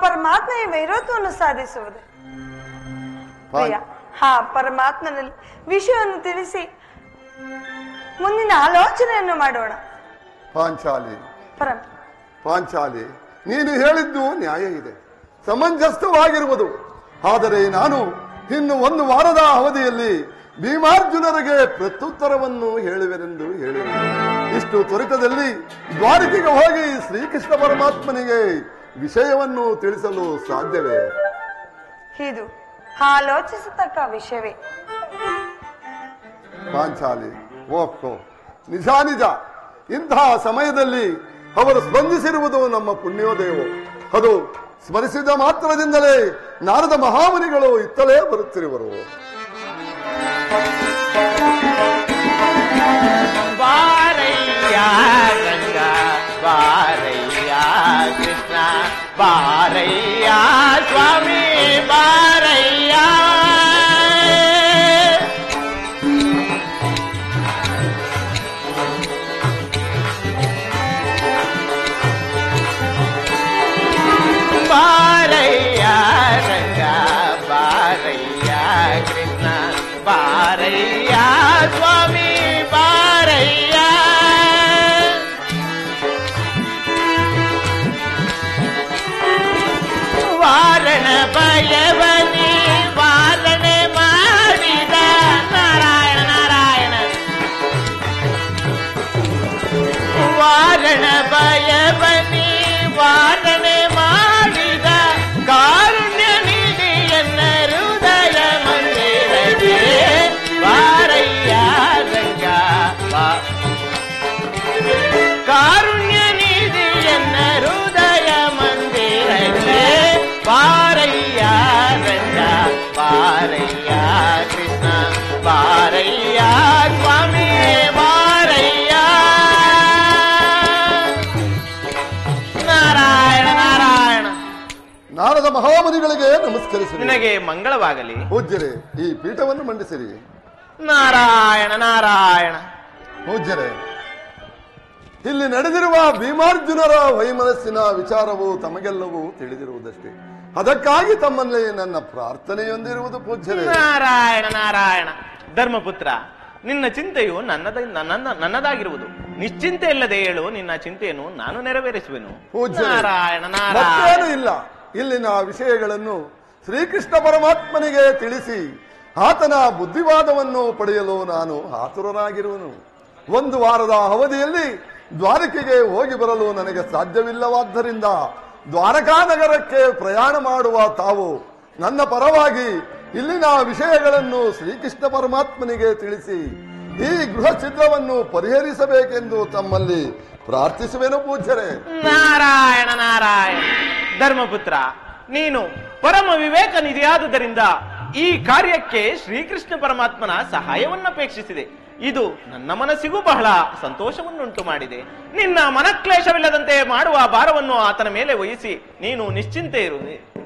ಪರಮಾತ್ಮ ವೈರೋತ್ವವನ್ನು ಸಾಧಿಸುವುದು. ಪ್ರಿಯ, ಪರಮಾತ್ಮನಲ್ಲಿ ವಿಷಯವನ್ನು ತಿಳಿಸಿ ಮುಂದಿನ ಆಲೋಚನೆಯನ್ನು ಮಾಡೋಣ. ಪಾಂಚಾಲಿ, ನೀನು ಹೇಳಿದ್ದು ನ್ಯಾಯ ಇದೆ, ಸಮಂಜಸವಾಗಿರುವುದು. ಆದರೆ ನಾನು ಇನ್ನು 1 ವಾರದ ಅವಧಿಯಲ್ಲಿ ಭೀಮಾರ್ಜುನರಿಗೆ ಪ್ರತ್ಯುತ್ತರವನ್ನು ಹೇಳುವೆನೆಂದು ಹೇಳಿದೆ. ಇಷ್ಟು ತ್ವರಿತದಲ್ಲಿ ದ್ವಾರಕೆಗೆ ಹೋಗಿ ಶ್ರೀಕೃಷ್ಣ ಪರಮಾತ್ಮನಿಗೆ ವಿಷಯವನ್ನು ತಿಳಿಸಲು ಸಾಧ್ಯವೇ? ಇದು ಆಲೋಚಿಸತಕ್ಕ ವಿಷಯವೇ. ಪಾಂಚಾಲಿ, ಓಹೋ, ನಿಜ ನಿಜ. ಇಂತಹ ಸಮಯದಲ್ಲಿ ಅವರು ಸ್ಪಂದಿಸಿರುವುದು ನಮ್ಮ ಪುಣ್ಯೋದಯವೋ. ಅದು ಸ್ಮರಿಸಿದ ಮಾತ್ರದಿಂದಲೇ ನಾರದ ಮಹಾಮುನಿಗಳು ಇತ್ತಲೇ ಬರುತ್ತಿರುವರು. ಬಾರಯ್ಯ ಗಂಗ, ಬಾರಯ್ಯ ಕೃಷ್ಣ, ಬಾರಯ್ಯ ಸ್ವಾಮಿ, ಬಾರಯ್ಯ. ಬಾರಯ್ಯ ಗಂಗ, ಬಾರಯ್ಯ ಕೃಷ್ಣ, ಬಾರಯ್ಯ ಸ್ವಾಮಿ, ಬಾರಯ್ಯ. ವಾರಣ ಭಯವನಿ ವಾರಣೆ ಮಾಡಿದ ನಾರಾಯಣ ನಾರಾಯಣ. ವಾರಣ ಭಯವನಿ ವಾರಣೆ ಮಾಡಿದ ಕಾರುಣ್ಯ ನಿಧಿ ಎನ್ನ ಹೃದಯ ಮಂದಿರಕ್ಕೆ ಬಾರಯ್ಯ ಗಂಗಾ. ಕಾರುಣ್ಯ ನಿಧಿ ಎನ್ನ ಹೃದಯ ಮಂದಿರಕ್ಕೆ ಬಾರಯ್ಯ ಗಂಗಾ, ಬಾರಯ್ಯ ಕೃಷ್ಣ, ಬಾರಯ್ಯ ಸ್ವಾಮಿ, ಬಾರಯ್ಯ. ನಾರಾಯಣ ನಾರಾಯಣ. ನಾರದ ಮಹಾಮುನಿಗಳಿಗೆ ನಮಸ್ಕರಿಸಿ. ನಿನಗೆ ಮಂಗಳವಾಗಲಿ. ಪೂಜ್ಯರೇ, ಈ ಪೀಠವನ್ನು ಮಂಡಿಸಿರಿ. ನಾರಾಯಣ ನಾರಾಯಣ. ಪೂಜ್ಯರೇ, ಇಲ್ಲಿ ನಡೆದಿರುವ ಭೀಮಾರ್ಜುನರ ವೈಮನಸ್ಸಿನ ವಿಚಾರವು ತಮಗೆಲ್ಲವೂ ತಿಳಿದಿರುವುದಷ್ಟೇ. ಅದಕ್ಕಾಗಿ ತಮ್ಮಲ್ಲಿ ನನ್ನ ಪ್ರಾರ್ಥನೆಯೊಂದಿರುವುದು ಪೂಜ್ಯರೇ. ನಾರಾಯಣ ನಾರಾಯಣ. ಧರ್ಮಪುತ್ರ, ನಿನ್ನ ಚಿಂತೆಯು ನನ್ನದಾಗಿರುವುದು. ನಿಶ್ಚಿಂತೆ ಇಲ್ಲದೆ ಹೇಳು, ನಿನ್ನ ಚಿಂತೆಯನ್ನು ನಾನು ನೆರವೇರಿಸುವೆನು. ನಾರಾಯಣ ನಾರಾಯಣ. ಮತ್ತೇನು ಇಲ್ಲ, ಇಲ್ಲಿನ ವಿಷಯಗಳನ್ನು ಶ್ರೀಕೃಷ್ಣ ಪರಮಾತ್ಮನಿಗೆ ತಿಳಿಸಿ ಆತನ ಬುದ್ಧಿವಾದವನ್ನು ಪಡೆಯಲು ನಾನು ಆತುರನಾಗಿರುವನು. 1 ವಾರದ ಅವಧಿಯಲ್ಲಿ ದ್ವಾರಕೆಗೆ ಹೋಗಿ ಬರಲು ನನಗೆ ಸಾಧ್ಯವಿಲ್ಲವಾದ್ದರಿಂದ ದ್ವಾರಕಾ ನಗರಕ್ಕೆ ಪ್ರಯಾಣ ಮಾಡುವ ತಾವು ನನ್ನ ಪರವಾಗಿ ಇಲ್ಲಿನ ವಿಷಯಗಳನ್ನು ಶ್ರೀಕೃಷ್ಣ ಪರಮಾತ್ಮನಿಗೆ ತಿಳಿಸಿ ಈ ಗೃಹ ಛಿದ್ರವನ್ನು ಪರಿಹರಿಸಬೇಕೆಂದು ತಮ್ಮಲ್ಲಿ ಪ್ರಾರ್ಥಿಸುವೆನು ಪೂಜ್ಯರೇ. ನಾರಾಯಣ ನಾರಾಯಣ. ಧರ್ಮಪುತ್ರ, ನೀನು ಪರಮ ವಿವೇಕ ನಿಧಿಯಾದುದರಿಂದ ಈ ಕಾರ್ಯಕ್ಕೆ ಶ್ರೀಕೃಷ್ಣ ಪರಮಾತ್ಮನ ಸಹಾಯವನ್ನಪೇಕ್ಷಿಸಿದೆ. ಇದು ನನ್ನ ಮನಸ್ಸಿಗೂ ಬಹಳ ಸಂತೋಷವನ್ನುಂಟು ಮಾಡಿದೆ. ನಿನ್ನ ಮನಕ್ಲೇಶವಿಲ್ಲದಂತೆ ಮಾಡುವ ಭಾರವನ್ನು ಆತನ ಮೇಲೆ ವಹಿಸಿ ನೀನು ನಿಶ್ಚಿಂತೆ ಇರು.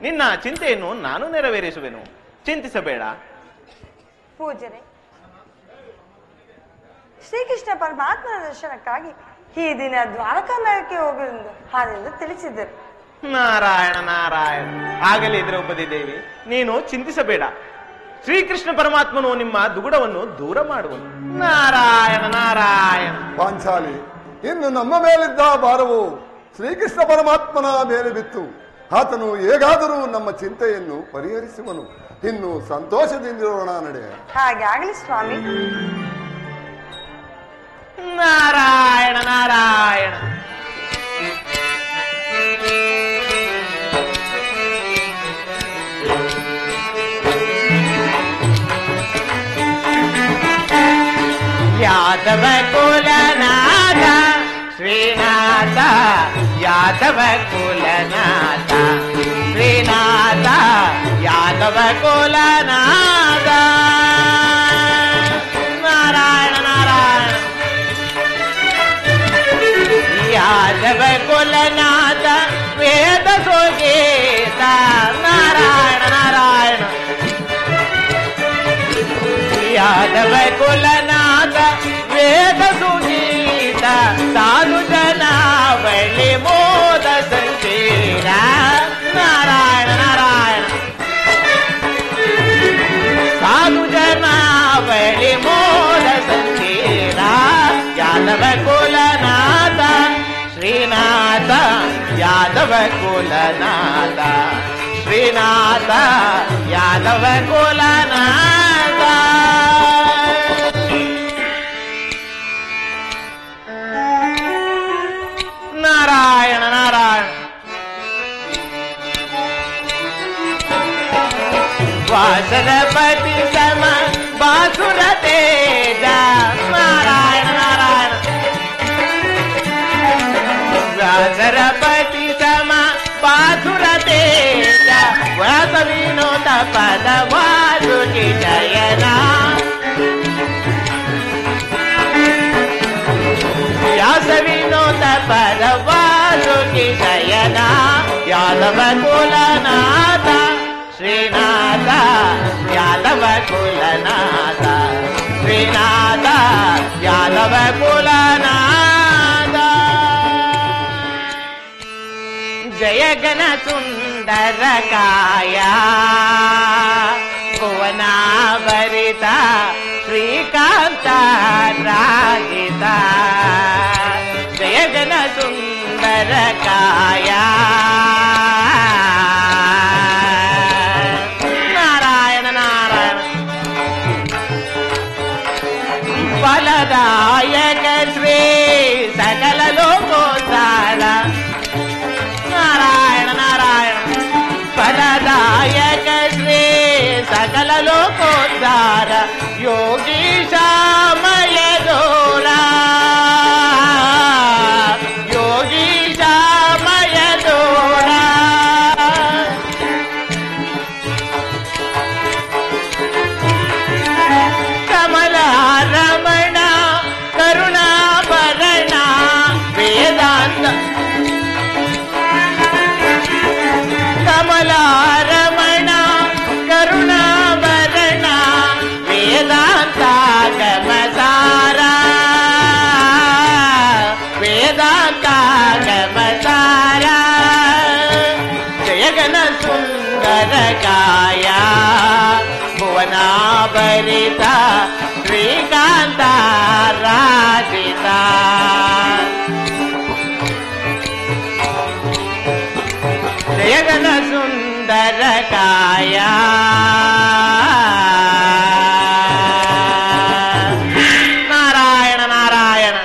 ನಿನ್ನ ಚಿಂತೆಯನ್ನು ನಾನು ನೆರವೇರಿಸುವೆನು, ಚಿಂತಿಸಬೇಡ. ಪೂಜನೆ, ಶ್ರೀಕೃಷ್ಣ ಪರಮಾತ್ಮನ ದರ್ಶನಕ್ಕಾಗಿ ಈ ದಿನ ದ್ವಾರಕಾ ನಗರಕ್ಕೆ ಹೋಗುವುದು ಹಾಗೆಂದು ತಿಳಿಸಿದ್ದರು. ನಾರಾಯಣ ನಾರಾಯಣ. ಆಗಲಿ ದ್ರೌಪದಿ ದೇವಿ, ನೀನು ಚಿಂತಿಸಬೇಡ. ಶ್ರೀಕೃಷ್ಣ ಪರಮಾತ್ಮನು ನಿಮ್ಮ ದುಗುಡವನ್ನು ದೂರ ಮಾಡುವನು. ನಾರಾಯಣ ನಾರಾಯಣ. ಪಾಂಚಾಲಿ, ಇನ್ನು ನಮ್ಮ ಮೇಲಿದ್ದ ಭಾರವು ಶ್ರೀಕೃಷ್ಣ ಪರಮಾತ್ಮನ ಮೇಲೆ ಬಿತ್ತು. ಆತನು ಹೇಗಾದರೂ ನಮ್ಮ ಚಿಂತೆಯನ್ನು ಪರಿಹರಿಸುವನು. ಇನ್ನು ಸಂತೋಷದಿಂದಿರೋಣ ನಡೆ. ಹಾಗೆ ಆಗಲಿ ಸ್ವಾಮಿ. ನಾರಾಯಣ ನಾರಾಯಣ. ಯಾದವ ಕುಲನಾಥ ಶ್ರೀನಾಥ ಯಾದವ ಕುಲನಾಥ ಶ್ರೀನಾಥ ಯಾದವ ಕುಲನಾಥ ನಾರಾಯಣ ನಾರಾಯಣ ಯಾದವ ಕುಲನಾಥ ವೇದ ಸುಗೀತ ನಾರಾಯಣ ನಾರಾಯಣ ಯಾದವ ಕುಲನಾಥ ವೇದ ಸುಗೀತ ಸಾಧು ಜನಾವಳಿ ಮೋದ ಸಂಕೀರ ನಾರಾಯಣ ನಾರಾಯಣ ಸಾಧು ಜನಾವಳಿ ಮೋದ ಸಂಕೀರ ಯಾದವ ಕುಲನಾಥ ಶ್ರೀನಾಥ ಯಾದವ ಕುಲನಾಥ ಶ್ರೀನಾಥ ಯಾದವ ಕುಲನಾಥ ನಾರಾಯಣ ನಾರಾಯಣ ವಾಸರಪತಿ ಸಮ ಬಾಸುರ ತೇಜ ನಾರಾಯಣ ನಾರಾಯಣ ವಾಸರಪತಿ ಸಮ ಬಾಸುರ ತೇಜ ವ್ಯಾಸ ವಿನೋದ ಪದ ವಾಸುಕಿ ಜಯನ ವ್ಯಾಸ ವಿನೋದ ಪದ ವಾಸುಕಿ ಶಯನ ಯಾದವ ಕುಲನಾಥ ಶ್ರೀನಾಥ ಯಾದವ ಕುಲನಾಥ ಶ್ರೀನಾಥ ಯಾದವ ಕುಲನಾಥ ಜಯ ಗಣ ಸುಂದರ ಕಾಯ ಭುವನಾಭರಿತ ಶ್ರೀಕಾಂತ ರಾಗಿತ ಜಯ ಗಣ ಸುಂದರ ಕಾಯ ನಾರಾಯಣ ನಾರಾಯಣ ಫಲದಾಯಕ ಶ್ರೀ ಸಕಲ ಲೋಕೋದ್ಧಾರ ನಾರಾಯಣ ನಾರಾಯಣ ಫಲದಾಯಕ ಶ್ರೀ ಸಕಲ ಲೋಕೋದ್ಧಾರ ಯೋಗೀಶಾಮಯ ದೋರ ಯೋಗೀಶಾಮಯ ದೋರ ಕಮಲ ರಮಣ ಕರುಣಾಭರಣ ವೇದಾಂತ ಕಮಲ ರಮಣ ಕರುಣಾಭರಣ ವೇದಾಂತ ಗಮಸಾರ ವೇದಾಂತ ಗಮಸಾರ ಜಯಗಣ ಸುಂದರ ಕಾಯ ಭುವನಾಭರಿತ ಶ್ರೀಕಾಂತ ರಾಜಿತ ಜಯಗಣ ಸುಂದರ ಕಾಯ ನಾರಾಯಣ ನಾರಾಯಣ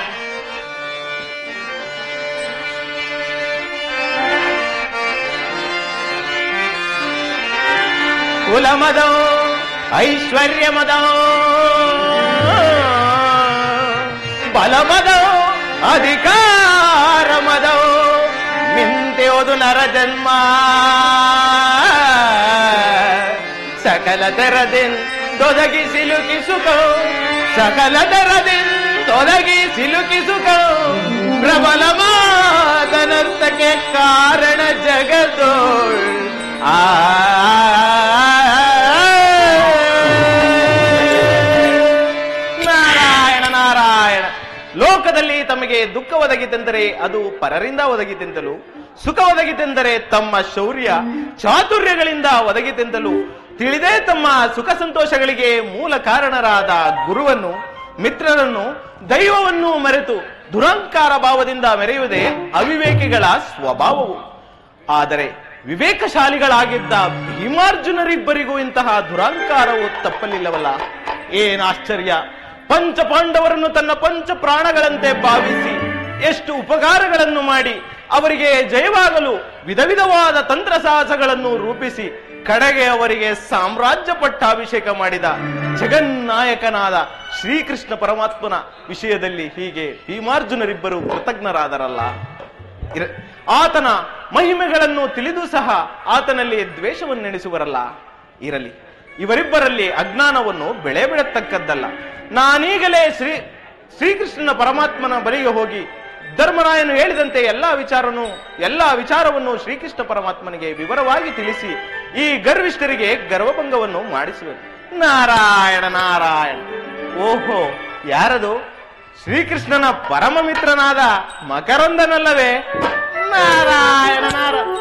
ಕುಲಮದೋ ಐಶ್ವರ್ಯಮದೋ ಬಲಮದೋ ಅಧಿಕಾರಮದೋ ಮಿಂತೆಯೋದು ನರ ಜನ್ಮ ಸಕಲ ತೆರದೆಂದೊದಗಿ ಸಿಲುಕಿಸುಕೋ ಸಕಲ ತೆರದೆಂದೊದಗಿ ಸಿಲುಕಿಸುಕೋ ಪ್ರಬಲವಾದನರ್ತಕ್ಕೆ ಕಾರಣ ಜಗದೋಳ್ ನಾರಾಯಣ ನಾರಾಯಣ ಲೋಕದಲ್ಲಿ ತಮಗೆ ದುಃಖ ಒದಗಿತೆಂದರೆ ಅದು ಪರರಿಂದ ಒದಗಿತೆಂದಲು, ಸುಖ ಒದಗಿತೆಂದರೆ ತಮ್ಮ ಶೌರ್ಯ ಚಾತುರ್ಯಗಳಿಂದ ಒದಗಿತೆಂದಲು ತಿಳಿದೇ ತಮ್ಮ ಸುಖ ಸಂತೋಷಗಳಿಗೆ ಮೂಲ ಕಾರಣರಾದ ಗುರುವನ್ನು, ಮಿತ್ರರನ್ನು, ದೈವವನ್ನು ಮರೆತು ದುರಹಂಕಾರ ಭಾವದಿಂದ ಮೆರೆಯುವುದೇ ಅವಿವೇಕಿಗಳ ಸ್ವಭಾವವು. ಆದರೆ ವಿವೇಕಶಾಲಿಗಳಾಗಿದ್ದ ಭೀಮಾರ್ಜುನರಿಬ್ಬರಿಗೂ ಇಂತಹ ದುರಹಂಕಾರವು ತಪ್ಪಲಿಲ್ಲವಲ್ಲ. ಏನಾಶ್ಚರ್ಯ! ಪಂಚ ಪಾಂಡವರನ್ನು ತನ್ನ ಪಂಚ ಪ್ರಾಣಗಳಂತೆ ಭಾವಿಸಿ ಎಷ್ಟು ಉಪಕಾರಗಳನ್ನು ಮಾಡಿ ಅವರಿಗೆ ಜಯವಾಗಲು ವಿಧ ವಿಧವಾದ ತಂತ್ರ ಸಾಹಸಗಳನ್ನು ರೂಪಿಸಿ ಕಡೆಗೆ ಅವರಿಗೆ ಸಾಮ್ರಾಜ್ಯ ಪಟ್ಟಾಭಿಷೇಕ ಮಾಡಿದ ಜಗನ್ನಾಯಕನಾದ ಶ್ರೀಕೃಷ್ಣ ಪರಮಾತ್ಮನ ವಿಷಯದಲ್ಲಿ ಹೀಗೆ ಭೀಮಾರ್ಜುನರಿಬ್ಬರು ಕೃತಜ್ಞರಾದರಲ್ಲ. ಆತನ ಮಹಿಮೆಗಳನ್ನು ತಿಳಿದು ಸಹ ಆತನಲ್ಲಿ ದ್ವೇಷವನ್ನೆಣಿಸುವರಲ್ಲ. ಇರಲಿ, ಇವರಿಬ್ಬರಲ್ಲಿ ಅಜ್ಞಾನವನ್ನು ಬೆಳೆ ಬಿಡತಕ್ಕದ್ದಲ್ಲ. ನಾನೀಗಲೇ ಶ್ರೀಕೃಷ್ಣನ ಪರಮಾತ್ಮನ ಬಳಿಗೆ ಹೋಗಿ ಧರ್ಮರಾಯನು ಹೇಳಿದಂತೆ ಎಲ್ಲಾ ವಿಚಾರವನ್ನು ಶ್ರೀಕೃಷ್ಣ ಪರಮಾತ್ಮನಿಗೆ ವಿವರವಾಗಿ ತಿಳಿಸಿ ಈ ಗರ್ವಿಷ್ಠರಿಗೆ ಗರ್ವಭಂಗವನ್ನು ಮಾಡಿಸುವೆ. ನಾರಾಯಣ ನಾರಾಯಣ. ಓಹೋ, ಯಾರದು? ಶ್ರೀಕೃಷ್ಣನ ಪರಮ ಮಿತ್ರನಾದ ಮಕರಂದನಲ್ಲವೇ? ನಾರಾಯಣ ನಾರಾಯಣ,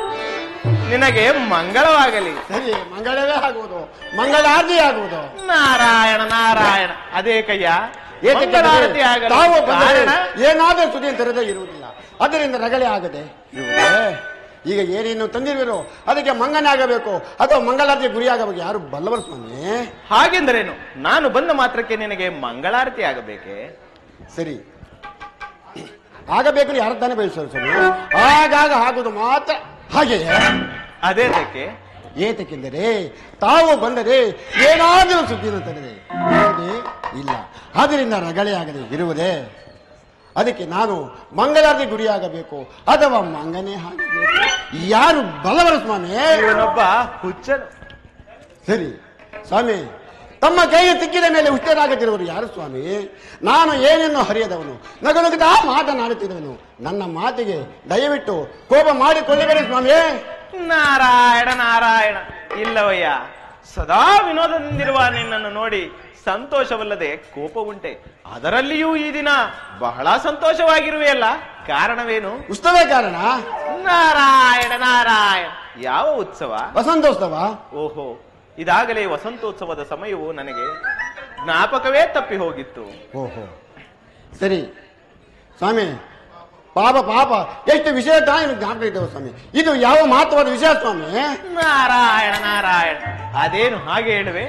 ನಿನಗೆ ಮಂಗಳವಾಗಲಿ. ಸರಿ, ಮಂಗಳವೇ ಆಗುವುದು, ಮಂಗಳಾರತಿ ಆಗುವುದು. ನಾರಾಯಣ ನಾರಾಯಣ. ಅದೇ ಕಯ್ಯ, ಮಂಗಳಾರತಿ ಆಗಲು ತಾವು ಕಾರಣ? ಏನಾದರೂ ಸುದ್ದಿ ತೆರೆದೇ ಇರುವುದಿಲ್ಲ, ಅದರಿಂದ ರಗಳೆ ಆಗದೆ ಇರುವುದೇ. ಈಗ ಏನೇನು ತಂದಿರುವಿರೋ ಅದಕ್ಕೆ ಮಂಗನೇ ಆಗಬೇಕು ಅಥವಾ ಮಂಗಳಾರತಿ ಗುರಿಯಾಗಬೇಕು, ಯಾರು ಬಲ್ಲವರು ಸ್ವಾಮಿ? ಹಾಗೆಂದರೇನು? ನಾನು ಬಂದ ಮಾತ್ರಕ್ಕೆ ನಿನಗೆ ಮಂಗಳಾರತಿ ಆಗಬೇಕೆ? ಸರಿ, ಆಗಬೇಕು ಯಾರು ತಾನೇ ಬಯಸೋರು ಸ್ವಾಮಿ? ಆಗಾಗ ಆಗುವುದು ಮಾತ್ರ ಹಾಗೆಯೇ. ಅದೇತಕ್ಕೆ? ಏತಕ್ಕೆಂದರೆ ತಾವು ಬಂದರೆ ಏನಾದರೂ ಸುದ್ದಿನ ತರದೆ ಇಲ್ಲ, ಅದರಿಂದ ರಗಳೆ ಆಗದೆ ಇರುವುದೇ. ಅದಕ್ಕೆ ನಾನು ಮಂಗಳಾರತಿ ಗುರಿಯಾಗಬೇಕು ಅಥವಾ ಮಂಗನೇ ಆಗಬೇಕು, ಯಾರು ಬಲವರ ಸ್ವಾಮಿ? ಇವನೊಬ್ಬ ಹುಚ್ಚನು. ಸರಿ ಸ್ವಾಮಿ, ತಮ್ಮ ಕೈಗೆ ಸಿಕ್ಕಿದ ಮೇಲೆ ಹುಷ್ಟರಾಗದಿರುವರು ಯಾರು ಸ್ವಾಮಿ? ನಾನು ಏನೇನು ಹರಿಯದವನು, ನಗುನಗುತ್ತಾ ಮಾತನಾಡುತ್ತಿರುವನು. ನನ್ನ ಮಾತಿಗೆ ದಯವಿಟ್ಟು ಕೋಪ ಮಾಡಿಕೊಳ್ಳಬೇಡಿ ಸ್ವಾಮಿ. ನಾರಾಯಣ ನಾರಾಯಣ. ಇಲ್ಲವಯ್ಯ, ಸದಾ ವಿನೋದದಿಂದಿರುವ ನಿನ್ನನ್ನು ನೋಡಿ ಸಂತೋಷವಲ್ಲದೆ ಕೋಪ ಉಂಟೆ. ಅದರಲ್ಲಿಯೂ ಈ ದಿನ ಬಹಳ ಸಂತೋಷವಾಗಿರುವೆಯಲ್ಲ, ಕಾರಣವೇನು? ಉತ್ಸವೇ ಕಾರಣ. ನಾರಾಯಣ ನಾರಾಯಣ. ಯಾವ ಉತ್ಸವ? ವಸಂತೋತ್ಸವ. ಓಹೋ, ಇದಾಗಲೇ ವಸಂತೋತ್ಸವದ ಸಮಯವು ನನಗೆ ಜ್ಞಾಪಕವೇ ತಪ್ಪಿ ಹೋಗಿತ್ತು. ಓಹೋ, ಸರಿ ಸ್ವಾಮಿ. ಪಾಪ ಪಾಪ, ಎಷ್ಟು ವಿಷಯ ತಾನು ಜ್ಞಾಪಕ ಇದ್ದೇವೆ ಸ್ವಾಮಿ. ಇದು ಯಾವ ಮಹತ್ವದ ವಿಷಯ ಸ್ವಾಮಿ? ನಾರಾಯಣ ನಾರಾಯಣ. ಅದೇನು ಹಾಗೆ ಹೇಳುವೆ?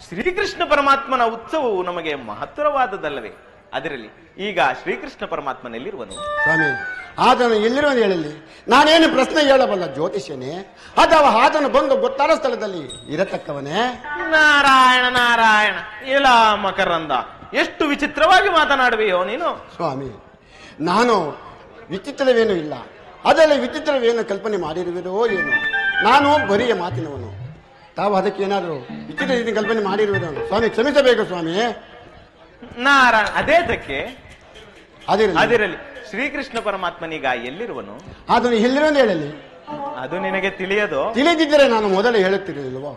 ಶ್ರೀಕೃಷ್ಣ ಪರಮಾತ್ಮನ ಉತ್ಸವವು ನಮಗೆ ಮಹತ್ತರವಾದದಲ್ಲವೇ? ಅದರಲ್ಲಿ ಈಗ ಶ್ರೀಕೃಷ್ಣ ಪರಮಾತ್ಮನೆಲ್ಲಿರುವನು? ಸ್ವಾಮಿ, ಆತನು ಎಲ್ಲಿರುವನು ಹೇಳಲಿ? ನಾನೇನು ಪ್ರಶ್ನೆ ಹೇಳಬಲ್ಲ ಜ್ಯೋತಿಷ್ಯನೇ ಅಥವಾ ಆತನು ಬಂದು ಗೊತ್ತಾದ ಸ್ಥಳದಲ್ಲಿ ಇರತಕ್ಕವನೇ? ನಾರಾಯಣ ನಾರಾಯಣ. ಇಲ್ಲ ಮಕರಂದ, ಎಷ್ಟು ವಿಚಿತ್ರವಾಗಿ ಮಾತನಾಡುವೆಯೋ ನೀನು. ಸ್ವಾಮಿ, ನಾನು ವಿಚಿತ್ರವೇನೂ ಇಲ್ಲ, ಅದರಲ್ಲಿ ವಿಚಿತ್ರವೇನು ಕಲ್ಪನೆ ಮಾಡಿರುವಿರೋ ಏನು? ನಾನು ಬರಿಯ ಮಾತಿನವನು, ತಾವು ಅದಕ್ಕೆ ಏನಾದರೂ ವಿಚಿತ್ರ ರೀತಿ ಕಲ್ಪನೆ ಮಾಡಿರುವುದು ಸ್ವಾಮಿ, ಕ್ಷಮಿಸಬೇಕು ಸ್ವಾಮಿ. ನಾರಾಯಣ. ಅದೇತಕ್ಕೆ? ಅದಿರಲಿ. ಅದಿರಲಿ, ಶ್ರೀಕೃಷ್ಣ ಪರಮಾತ್ಮನೀಗ ಎಲ್ಲಿರುವನು? ಅದನ್ನು ಎಲ್ಲಿರೋದು ಹೇಳಲಿ? ಅದು ನಿನಗೆ ತಿಳಿಯದು? ತಿಳಿದಿದ್ದರೆ ನಾನು ಮೊದಲೇ ಹೇಳುತ್ತಿರಲಿಲ್ವೋ?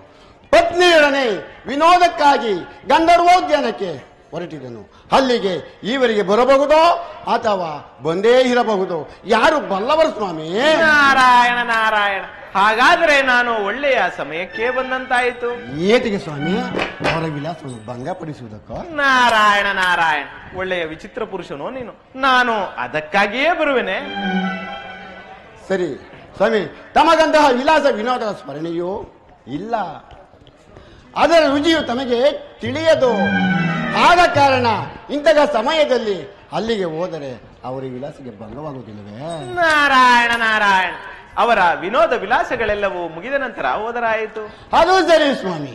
ಪತ್ನಿಯೊಡನೆ ವಿನೋದಕ್ಕಾಗಿ ಗಂಧರ್ವೋದ್ಯಾನಕ್ಕೆ ಹೊರಟಿದನು. ಅಲ್ಲಿಗೆ ಈವರೆಗೆ ಬರಬಹುದೋ ಅಥವಾ ಬಂದೇ ಇರಬಹುದು, ಯಾರು ಬಲ್ಲವರು ಸ್ವಾಮಿ? ನಾರಾಯಣ ನಾರಾಯಣ. ಹಾಗಾದ್ರೆ ನಾನು ಒಳ್ಳೆಯ ಸಮಯಕ್ಕೆ ಬಂದಂತಾಯಿತು. ಏತಿಗೆ ಸ್ವಾಮಿ? ಅವರ ವಿಲಾಸವನ್ನು ಭಂಗಪಡಿಸುವುದಕ್ಕೋ? ನಾರಾಯಣ ನಾರಾಯಣ. ಒಳ್ಳೆಯ ವಿಚಿತ್ರ ಪುರುಷನೋ ನೀನು, ನಾನು ಅದಕ್ಕಾಗಿಯೇ ಬರುವೆನೆ. ಸರಿ ಸ್ವಾಮಿ, ತಮಗಂತಹ ವಿಲಾಸ ವಿನೋದದ ಸ್ಮರಣೆಯೂ ಇಲ್ಲ, ಅದರ ರುಚಿಯು ತಮಗೆ ತಿಳಿಯದು. ಆದ ಕಾರಣ ಇಂತಹ ಸಮಯದಲ್ಲಿ ಅಲ್ಲಿಗೆ ಹೋದರೆ ಅವರ ವಿಲಾಸಕ್ಕೆ ಭಂಗವಾಗುವುದಿಲ್ಲವೇ? ನಾರಾಯಣ ನಾರಾಯಣ. ಅವರ ವಿನೋದ ವಿಲಾಸಗಳೆಲ್ಲವೂ ಮುಗಿದ ನಂತರ ಹೋದರಾಯಿತು. ಅದು ಸರಿ ಸ್ವಾಮಿ.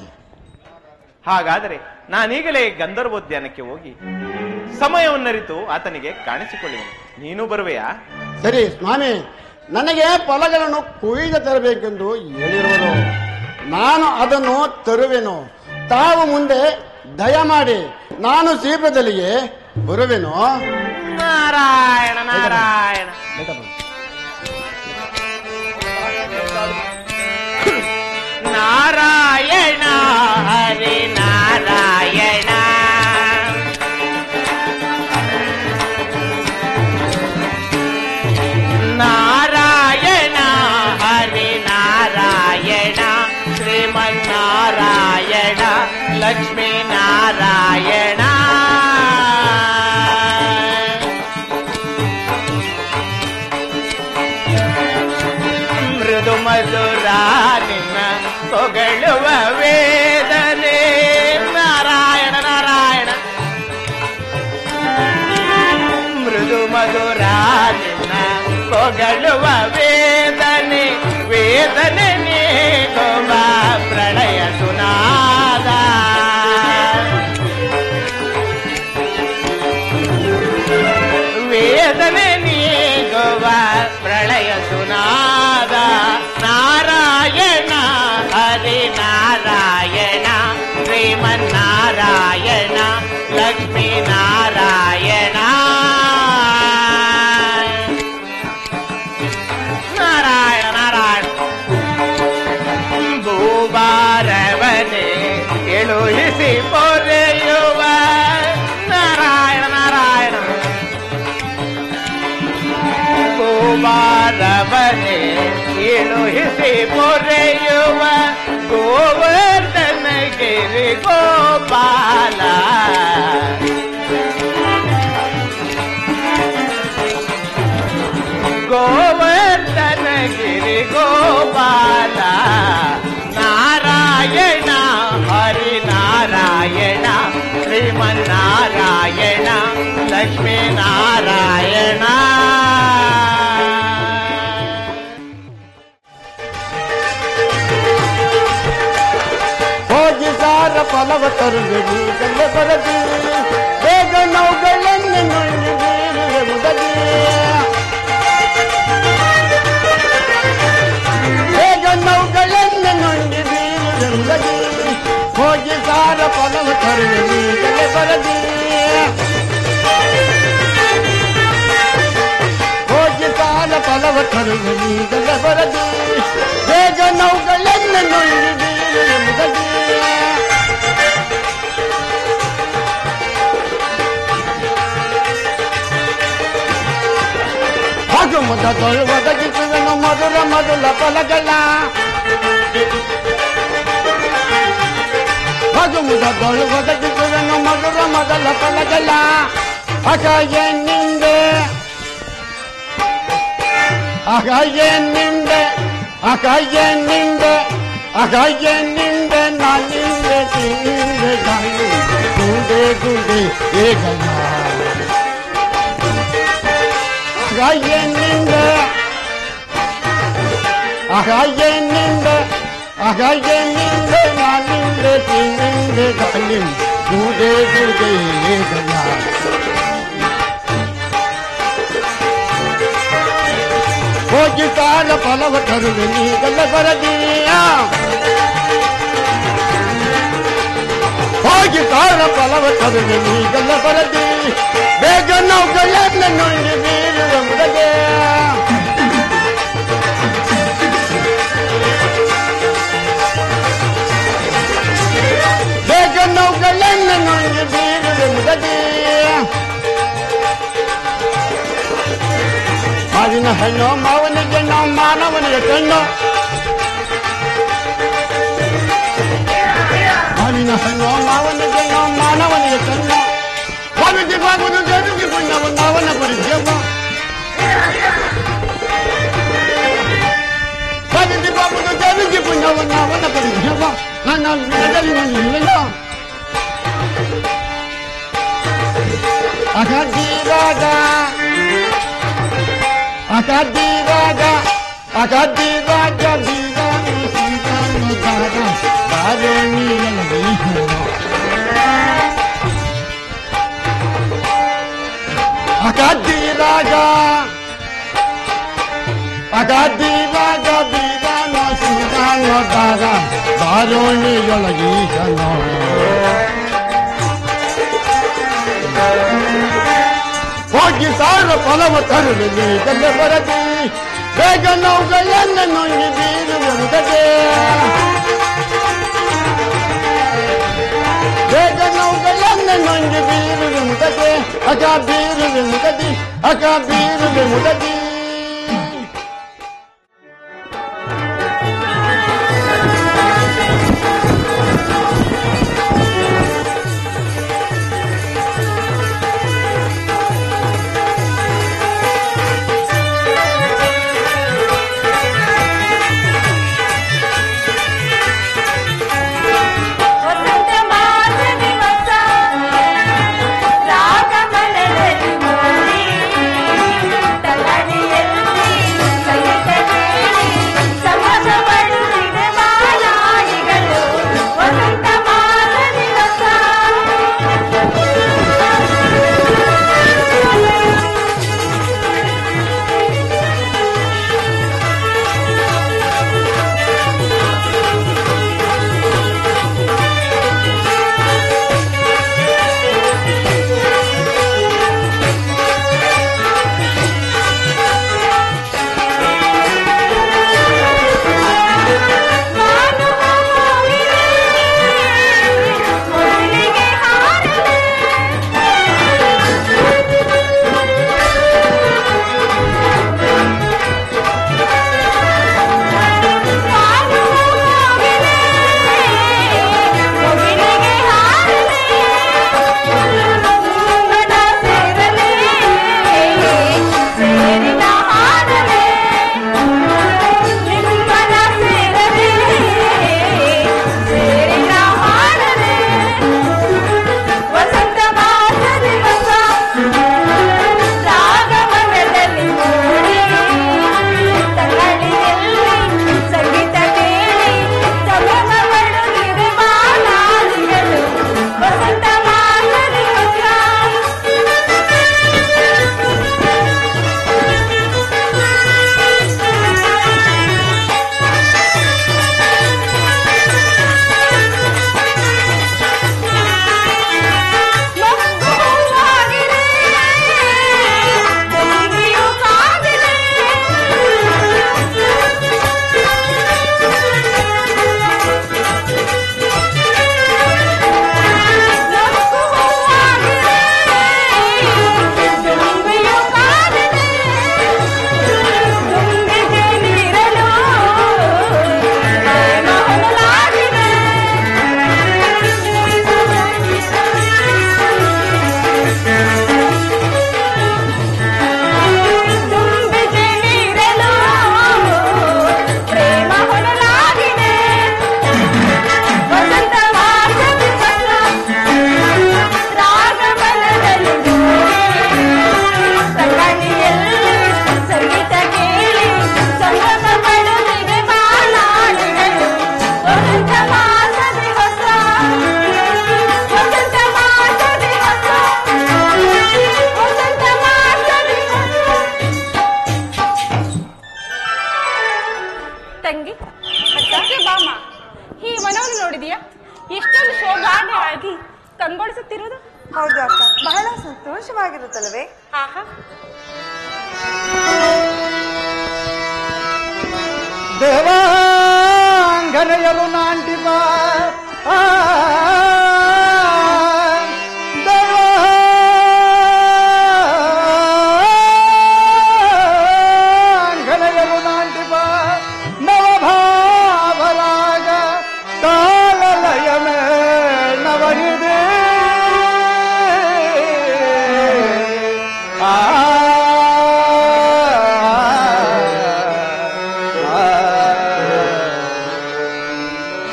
ಹಾಗಾದರೆ ನಾನೀಗಲೇ ಗಂಧರ್ವೋದ್ಯಾನಕ್ಕೆ ಹೋಗಿ ಸಮಯವನ್ನರಿತು ಆತನಿಗೆ ಕಾಣಿಸಿಕೊಳ್ಳುವೆನು. ನೀನು ಬರುವೆಯಾ? ಸರಿ ಸ್ವಾಮಿ, ನನಗೆ ಫಲಗಳನ್ನು ಕೊಯ್ದು ತರಬೇಕೆಂದು ಹೇಳಿರುವರು, ನಾನು ಅದನ್ನು ತರುವೆನು. ತಾವು ಮುಂದೆ ದಯಮಾಡಿ ನಾನು ಶೀಘ್ರದಲ್ಲಿಯೇ ಬರುವೆನು. ನಾರಾಯಣ ನಾರಾಯಣ. ನಾರಾಯಣ ಹರಿ ನಾರಾಯಣ. ನಾರಾಯಣ ಹರಿ ನಾರಾಯಣ. ಶ್ರೀಮನ್ನಾರಾಯಣ ಲಕ್ಷ್ಮೀ ನಾರಾಯಣ. ಮೃದು ಮಧುರ ನಿನ್ನ ಹೊಗಳುವ ವೇದನೆ. ನಾರಾಯಣ ನಾರಾಯಣ. ಮೃದು ಮಧುರ ನಿನ್ನ ಹೊಗಳುವ ವೇದನೆ. ವೇದನೆ ನೀಗುವ ಪ್ರಳಯ ಸುನಾದ. ನಾರಾಯಣ ಲಕ್ಷ್ಮೀ ನಾರಾಯಣ ನಾರಾಯಣ ನಾರಾಯಣ ಭೂಭಾರವನೇ ಎಳುಹಿಸಿ ಪೊರೆಯುವ ನಾರಾಯಣ ನಾರಾಯಣ ಭೂಭಾರವನೇ ಎಳುಹಿಸಿ ಪೊರೆಯುವ ಗೋವರ್ಧನಗಿರಿ ಗೋಪಾಲ ಗೋವರ್ಧನಗಿರಿ ಗೋಪಾಲ ನಾರಾಯಣ ಹರಿನಾರಾಯಣ ಶ್ರೀಮನ್ನಾರಾಯಣ ಲಕ್ಷ್ಮೀ ನಾರಾಯಣ ಹೋಗಿ ಸಾರ ಫಲವ ತರುವುದು ಗಲ್ಲೆ ಬರದಿ ಬೇಗ ನೋವುಗಳನ್ನು ನುಡಿದಿರುವುದದಿ ಬೇಗ ನೋವುಗಳನ್ನು ನುಡಿದಿರುವುದದಿ ಹೋಗಿ ಸಾರ ಫಲವ ತರುವುದು ಗಲ್ಲೆ ಬರದಿ ಹೋಗಿ ಸಾರ ಫಲವ ತರುವುದು ಗಲ್ಲೆ ಬರದಿ ಬೇಗ ನೋವುಗಳನ್ನು ನುಡಿದಿರುವುದದಿ ಮೊದ ಒದಗಿಸುವೆನು ಮಧುರ ಮಧುರ ಫಲಗಳ ಮುದ ಒದಗಿಸುವೆನು ಮಧುರ ಮೊದಲ ಫಲಗಳ ಅಗಾಯೆ ನಿಂದೆ ಅಗಾಯೆ ನಿಂದೆ ಅಗಾಯೆ ನಿಂದೆ ಅಗಾಯೆ ನಿಂದೆ ನಾನಿಂದೆ ತಿಂದೆ ಗಾಳಿ ಗುಂಡೆ ಗುಂಡೆ ಏಗಲ್ಲ ಅಗಾಯೆನ್ನಿಂದ ಅಗಾಯೆನ್ನಿಂದ ನಾನಿಂದ ತಿಂದ ಗಾಳಿ ಗುಡೆ ಗುಡೆ ಗಲ್ಲ ಹೋಗಿ ಕಾಲ ಫಲವ ತರುವೆ ನೀಗಲ್ಲ ಬರದೀಯ ಹೋಗಿ ಕಾಲ ಫಲವ ತರುವೆ ನೀಗಲ್ಲ ಬರದಿ ಬೇಗ ನೌಕಲನ್ನು ನುಂಗಿ ಬೀರುವ ಮುದಗೆ ಬೇಗ ನೌಕಲನ್ನು ನುಂಗಿ ಬೀರುವ ಮುದಗೆ ಮಾವಿನ ಹಣ್ಣು ಮಾವನಿಗೆ ನಾವು ಮಾನವನಿಗೆ ಕಣ್ಣು ಮಾವಿನ ಹಣ್ಣು ಮಾವನಿಗೆ ನಾವು ಮಾನವನಿಗೆ ಕಣ್ಣು ಬಾವಿಗೆ ಬಾಗುವುದು ದೇವಿಗೆ ಪುಣ್ಯವು ನಾವನ್ನ ಪರಿಚಯವ ಬಾವಿಗೆ ಬಾಗುವುದು ದೇವಿಗೆ ಪುಣ್ಯವು ನಾವನ್ನ ಪರಿಚಯವ ನನ್ನ ವಿಡದಲ್ಲಿ ಒಂದು ಇಲ್ಲ ಅಗದಿರಾಗ ಅಗದಿರಾಗ ಅಗದಿರಾಗ ಬೀರಾನು ಸೀತಾನು ದಾರ ಬಾರೋಣಿಯಲ ಬೀಹರ ಅಗದಿರಾಗ ಅಗದಿರಾಗ ಬೀರಾನು ಸೀತಾನು ದಾರ ಬಾರೋಣಿಯಲ ಬೀಹರ ಹೋಗಿ ಸಾರ ಫಲವ ತರುವೆ ನೀಗಲ್ಲ ಬರದಿ ಬೇಗ ನೋವುಗಳನ್ನು ನುಂಗಿ ಬೀರುವ ಮುದಗೆ ಬೇಗ ನೋವುಗಳನ್ನು ನುಂಗಿ ಬೀರುವ ಮುದಗೆ ಅಗ ಬೀರುವೆ ಮುದದಿ ಅಗ ಬೀರುವೆ ಮುದದಿ ರಾಗ ಮನದಲ್ಲಿ ಮೂಡಿ ತಲಡಿ ಹೌದು ಅಕ್ಕ, ಬಹಳ ಸಂತೋಷವಾಗಿರುತ್ತಲ್ಲವೇ? ದೇವಾಂಗನೆಯರು ನಾಂಟಿಪ ದೇವಾಂಗನೆಯರು ನಾಂಟಿಪ ನವಭಾವರಾಗ ಕಾಲಲಯಮೇ ನವನಿದೆ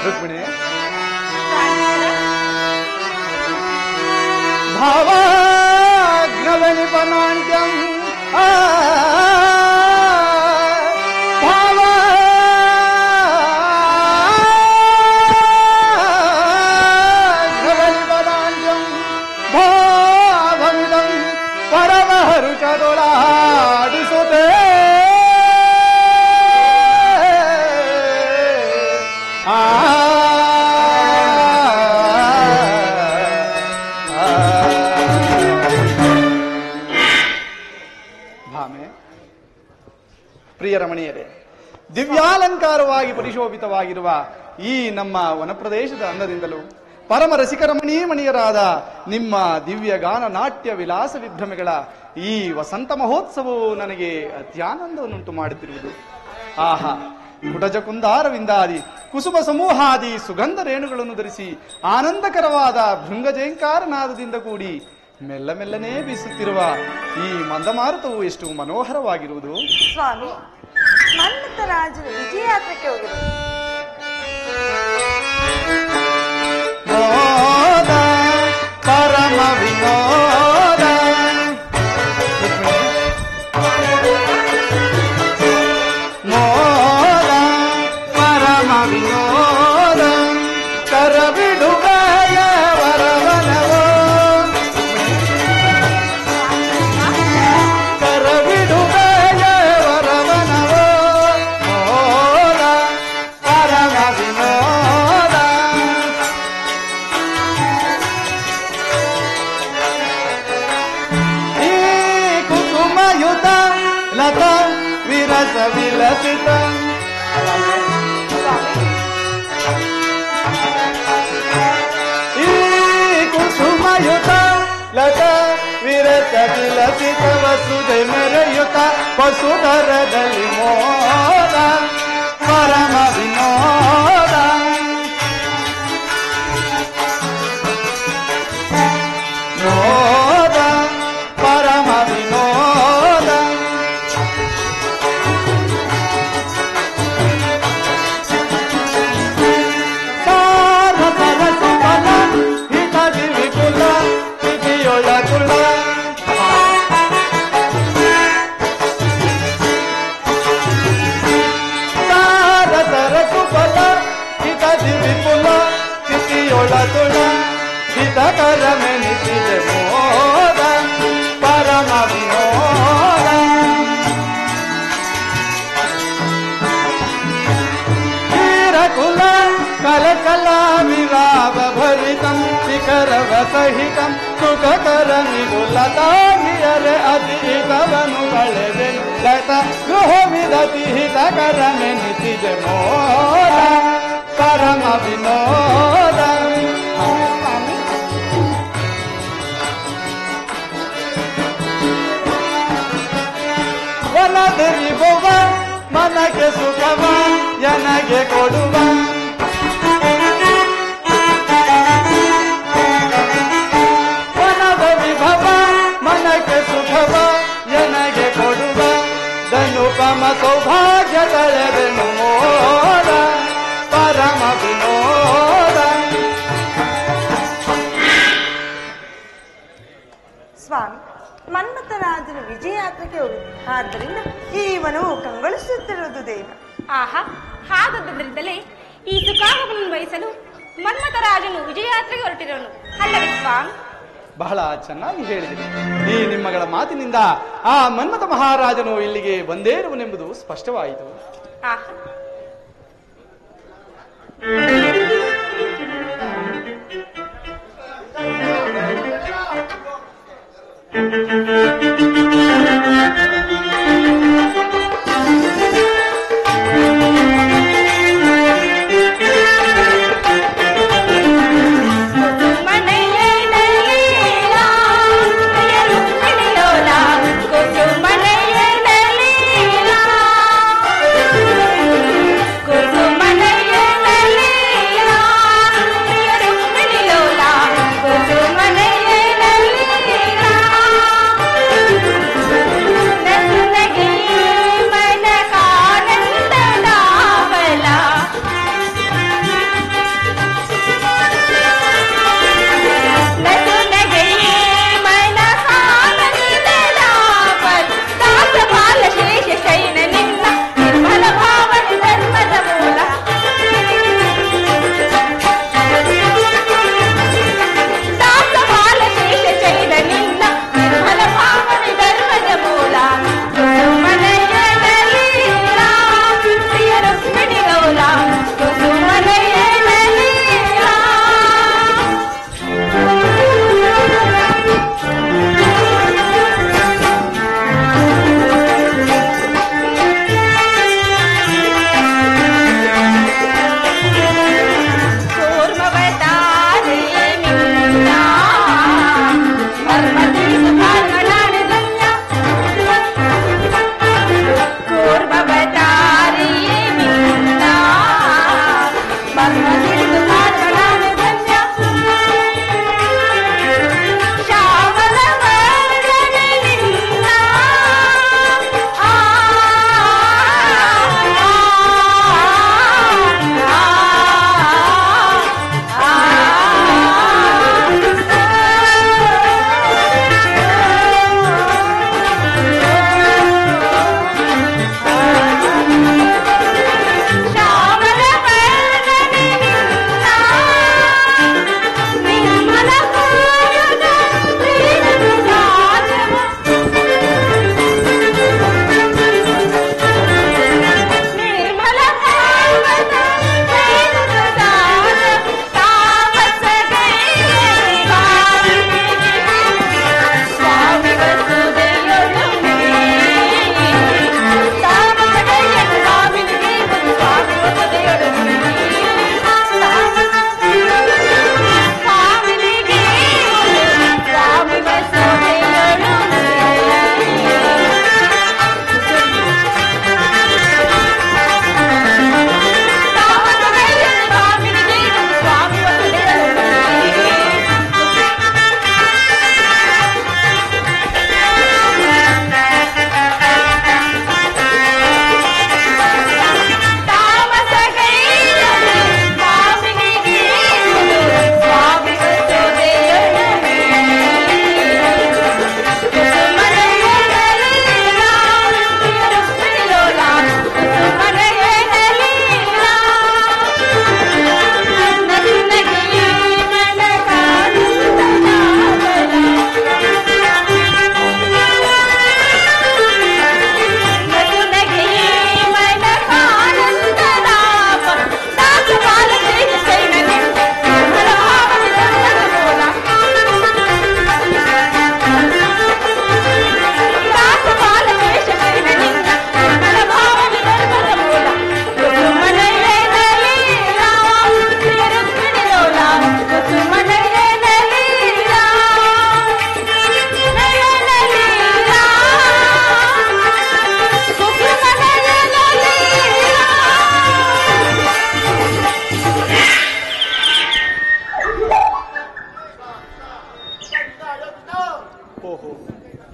ರುಕ್ಮಿಣಿ ಭಾವಾಗ್ನವನಿಪನಾಂಟ್ಯಂ ಭಾವಾಗ್ನವನಿಪನಾಂಟ್ಯಂ ಭಾವಮಿದಂ ಪರಮಹರುಷದೊಳಾಡಿಸುತ್ತೇ ಭಾಮೆ, ಪ್ರಿಯ ರಮಣೀಯರೇ, ದಿವ್ಯಾಲಂಕಾರವಾಗಿ ಪರಿಶೋಭಿತವಾಗಿರುವ ಈ ನಮ್ಮ ವನಪ್ರದೇಶದ ಅನ್ನದಿಂದಲೂ ಪರಮ ರಸಿಕರಮಣೀಮಣಿಯರಾದ ನಿಮ್ಮ ದಿವ್ಯ ಗಾನ ನಾಟ್ಯ ವಿಲಾಸ ವಿಭ್ರಮೆಗಳ ಈ ವಸಂತ ಮಹೋತ್ಸವವು ನನಗೆ ಅತ್ಯಾನಂದವನ್ನುಂಟು ಮಾಡುತ್ತಿರುವುದು. ಆಹಾ, ಕುಟಜ ಕುಂದಾರವಿಂದಾದಿ ಕುಸುಮ ಸಮೂಹಾದಿ ಸುಗಂಧ ರೇಣುಗಳನ್ನು ಧರಿಸಿ ಆನಂದಕರವಾದ ಭೃಂಗಜೇಂಕಾರನಾದದಿಂದ ಕೂಡಿ ಮೆಲ್ಲ ಮೆಲ್ಲನೆ ಬೀಸುತ್ತಿರುವ ಈ ಮಂದಮಾರುತವು ಎಷ್ಟು ಮನೋಹರವಾಗಿರುವುದು. ಸ್ವಾಮಿ, ಮನ್ಮಥ ರಾಜನ ವಿಜಯಯಾತ್ರಕ್ಕೆ ಹೋಗಿರುವುದು. ಮೋದ ಪರಮ ವಿನೋದ ಮೋದ ಪರಮ ವಿನೋದ ಕರಬಿಡುವೆಯ ವರವನವೋ ಕರಬಿಡುವೆಯ ವರವನವೋ ಮೋದ ಪರಮ ವಿನೋದ ಈ ಕುಸುಮಯುತ ಲತ ವಿರಸ ವಿಲಸಿತ ಈ ಕುಸುಮಯುತ ಲತ ವಿರಸ ವಿಲಸಿತ ವಸುದೆ ಮೆರೆಯುತ ವಸುಧರದಲ್ಲಿ ಮೋದ ಪರಮ ವಿನೋದ ಮೋದ ಪರಮ ವಿನೋದ ಸಾರ ಸರಸುವನ ಹಿತದಿ ವಿಪುಲ ಸ್ಥಿತಿಯೊಳ ಕುಲ ಸಾರ ಸರಸುವನ ಹಿತದಿ ವಿಪುಲ ಸ್ಥಿತಿಯೊಳ ತುಳ ಹಿತಕರ ಮೆನಿಸಿದೆ ಮೋದ ಪರಮ ವಿನೋದ वीरकुल कलकल विराव भरितं शिखरव सहितं सुखकर निगुलतागियरे अतीतवनु बಳೆದೆ ಲತ ಗೃಹ ವಿದತಿ ಹಿತಕರ ಮೆನಿಸಿದೆ ಮೋದ ಪರಮ ವಿನೋದ ವನದಲ್ಲಿ ಬೋವ ಮನಕ್ಕೆ ಸುಖವ ನನಗೆ ಕೊಡುವ ವನದ ವಿಭವ ಮನಕ್ಕೆ ಸುಖವ ನನಗೆ ಕೊಡುವ ಧನುಪಮ ಸೌಭಾಗ್ಯ ತಳೆದೆನು ಮೋದ ಪರಮ ವಿನೋದ. ಸ್ವಾಮಿ, ಮನ್ಮಥ ರಾಜನ ವಿಜಯಯಾತ್ರೆಗೆ ಹೋಗುದು, ಆದ್ದರಿಂದ ಈ ವನವು ಕಂಗೊಳಿಸುತ್ತಿರುವುದು ದೇವ. ಆಹಾ, ಹಾಗಾದ್ದರಿಂದಲೇ ಈ ಸುಖಾಗಮನ ವಹಿಸಲು ಮನ್ಮಥ ರಾಜನು ವಿಜಯಯಾತ್ರೆಗೆ ಹೊರಟಿರೋನು ಅಲ್ಲವೇ ಸ್ವಾಮಿ? ಬಹಳ ಚೆನ್ನಾಗಿ ಹೇಳಿದೆ. ಈ ನಿಮ್ಮಗಳ ಮಾತಿನಿಂದ ಆ ಮನ್ಮಥ ಮಹಾರಾಜನು ಇಲ್ಲಿಗೆ ಬಂದೇ ಇರುವನೆಂಬುದು ಸ್ಪಷ್ಟವಾಯಿತು. ಆಹಾ,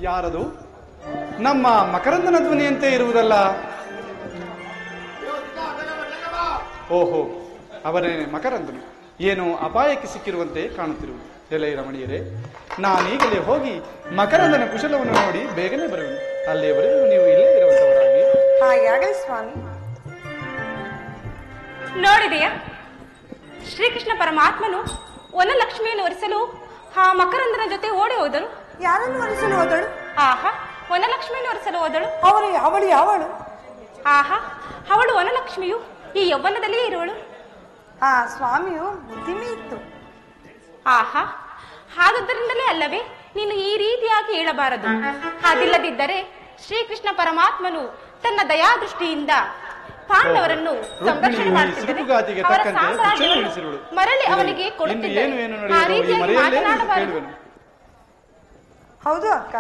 ಯಾರದು? ನಮ್ಮ ಮಕರಂದನ ಧ್ವನಿಯಂತೆ ಇರುವುದಲ್ಲ. ಓಹೋ, ಅವರೇ ಮಕರಂದನು. ಏನೋ ಅಪಾಯಕ್ಕೆ ಸಿಕ್ಕಿರುವಂತೆ ಕಾಣುತ್ತಿರುವುದು. ಎಲೆ ರಮಣಿಯರೇ, ನಾನೀಗಲೇ ಹೋಗಿ ಮಕರಂದನ ಕುಶಲವನ್ನು ನೋಡಿ ಬೇಗನೆ ಬರುವೆನು. ಅಲ್ಲಿಯವರೆಗೂ ನೀವು ಇಲ್ಲೇ ಇರುವಂತವರಾಗಿ. ಹಾಗಾಗಲಿ ಸ್ವಾಮಿ. ನೋಡಿದೆಯಾ, ಶ್ರೀಕೃಷ್ಣ ಪರಮಾತ್ಮನು ವನಲಕ್ಷ್ಮಿಯನ್ನು ಒರೆಸಲು ಆ ಮಕರಂದನ ಜೊತೆ ಓಡಿ ಹೋದಳು. ಯಾರನ್ನು ಒರೆಸಲು ಹೋದಳು? ಆಹಾ, ವನಲಕ್ಷ್ಮಿಯನ್ನು ಒರೆಸಲು ಹೋದಳು. ಅವಳು ಯಾವಳು? ಆಹಾ, ಅವಳು ವನಲಕ್ಷ್ಮಿಯು ಈ ಯೌವನದಲ್ಲಿಯೇ ಇರುವಳು. ಆ ಸ್ವಾಮಿಯು ಬುದ್ಧಿಮಿ ಇತ್ತು. ಆಹಾ, ಆದದ್ದರಿಂದಲೇ ಅಲ್ಲವೇ ನೀನು ಈ ರೀತಿಯಾಗಿ ಹೇಳಬಾರದು. ಅದಿಲ್ಲದಿದ್ದರೆ ಶ್ರೀಕೃಷ್ಣ ಪರಮಾತ್ಮನು ತನ್ನ ದಯಾದೃಷ್ಟಿಯಿಂದ ಪಾಂಡವರನ್ನು ಸಂರಕ್ಷಣೆ ಮಾಡುತ್ತಿದ್ದರೆ ಅವರ ಸಾಮ್ರಾಜ್ಯವನ್ನು ಮರಳಿ ಅವನಿಗೆ ಕೊಡುತ್ತಿದ್ದರೆ ಆ ರೀತಿಯಾಗಿ ಮಾತನಾಡಬಾರದು. ಹೌದು ಅಕ್ಕ.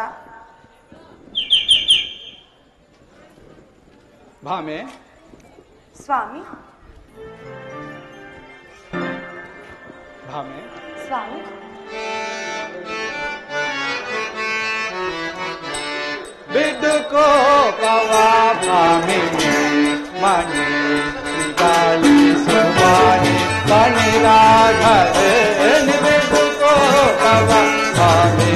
ಭಾಮೆ. ಸ್ವಾಮಿ. ಭಾಮೆ. ಸ್ವಾಮಿ. ಬಿಡುಕೋ ಪವಾ ಭಾಮೆ ಮಣಿ ಗಾಳಿ ಸುವಾನಿ ಮಣಿ ರಾಘವೆ ಬಿಡುಕೋ ಪವಾ ಭಾಮೆ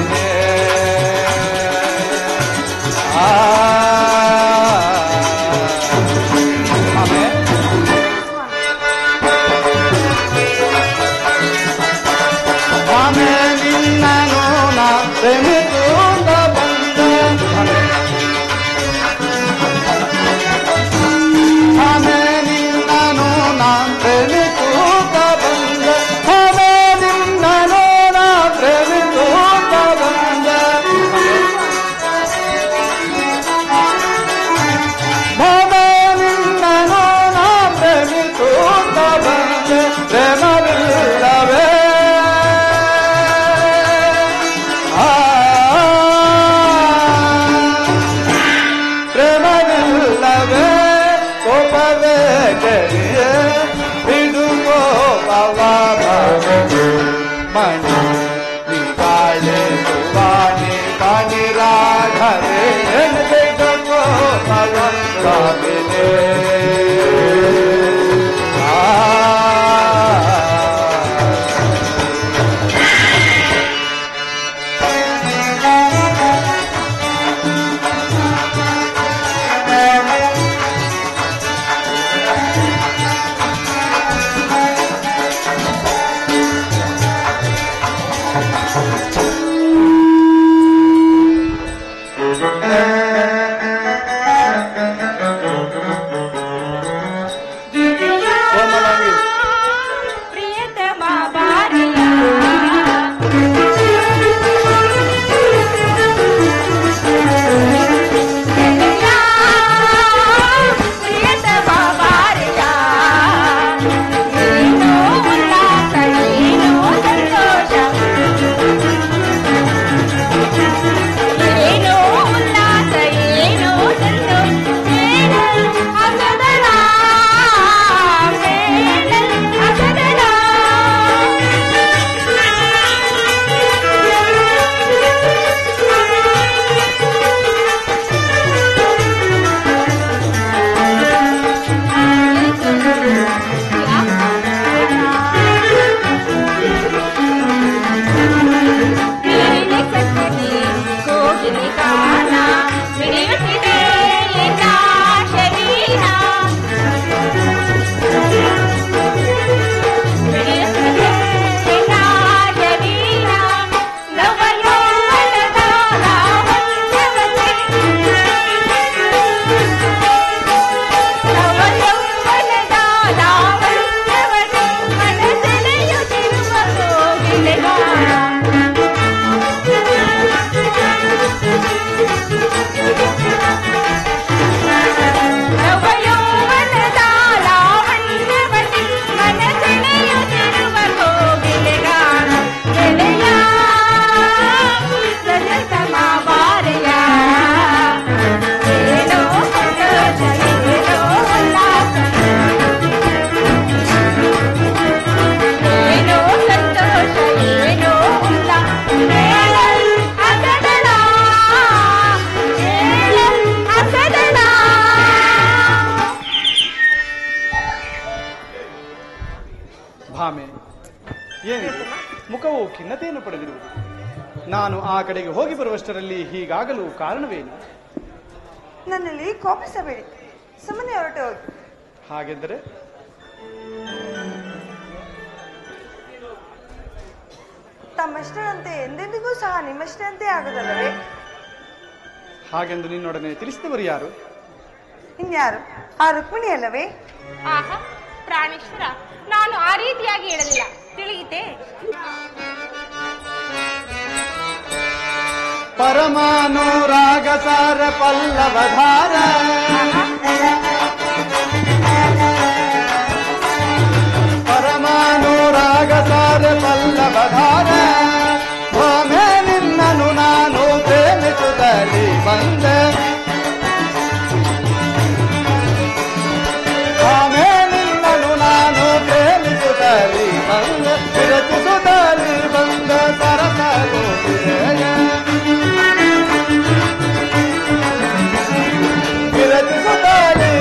ಭಾಮೆ, ಏನಿದೆ ಮುಖವು ಖಿನ್ನತೆಯನ್ನು ಪಡೆದಿರುವುದು? ನಾನು ಆ ಕಡೆಗೆ ಹೋಗಿ ಬರುವಷ್ಟರಲ್ಲಿ ಹೀಗಾಗಲು ಕಾರಣವೇನು? ನನ್ನಲ್ಲಿ ಕೋಪಿಸಬೇಡಿ, ಸುಮ್ಮನೆ ಹೊರಟು ಹೋಗಿ. ಹಾಗೆಂದರೆ ತಮ್ಮಷ್ಟರಂತೆ ಎಂದೆಂದಿಗೂ ಸಹ ನಿಮ್ಮಷ್ಟರಂತೆ ಆಗುದಲ್ಲವೇ? ಹಾಗೆಂದು ನಿನ್ನೊಡನೆ ತಿಳಿಸಿದವರು ಯಾರು? ಇನ್ಯಾರು? ಆ ರುಕ್ಮಿಣಿ ಅಲ್ಲವೇ? ಆಹಾ ಪ್ರಾಣೇಶ್ವರ, ನಾನು ಆ ರೀತಿಯಾಗಿ ಹೇಳಲಿಲ್ಲ, ತಿಳಿಯಿತೆ? ಪರಮಾನುರಾಗ ಸಾರ ಪಲ್ಲವಧಾರ ಪರಮಾನುರಾಗ ಸಾರ ಪಲ್ಲವಧಾರ ಭಾಮೆ ನಿನ್ನನು ನಾನು ಪ್ರೇಮಿಸುತ್ತಲಿ ಬಂದೆ ಭಾಮೆ ನಿನ್ನನು ನಾನು ಪ್ರೇಮಿಸುತ್ತಲಿ ಬಂದೆ ವಿರಚಿಸುತ್ತಲಿ ಬಂದ ಸರಸರು ವಿರಚಿಸುತ್ತಲಿ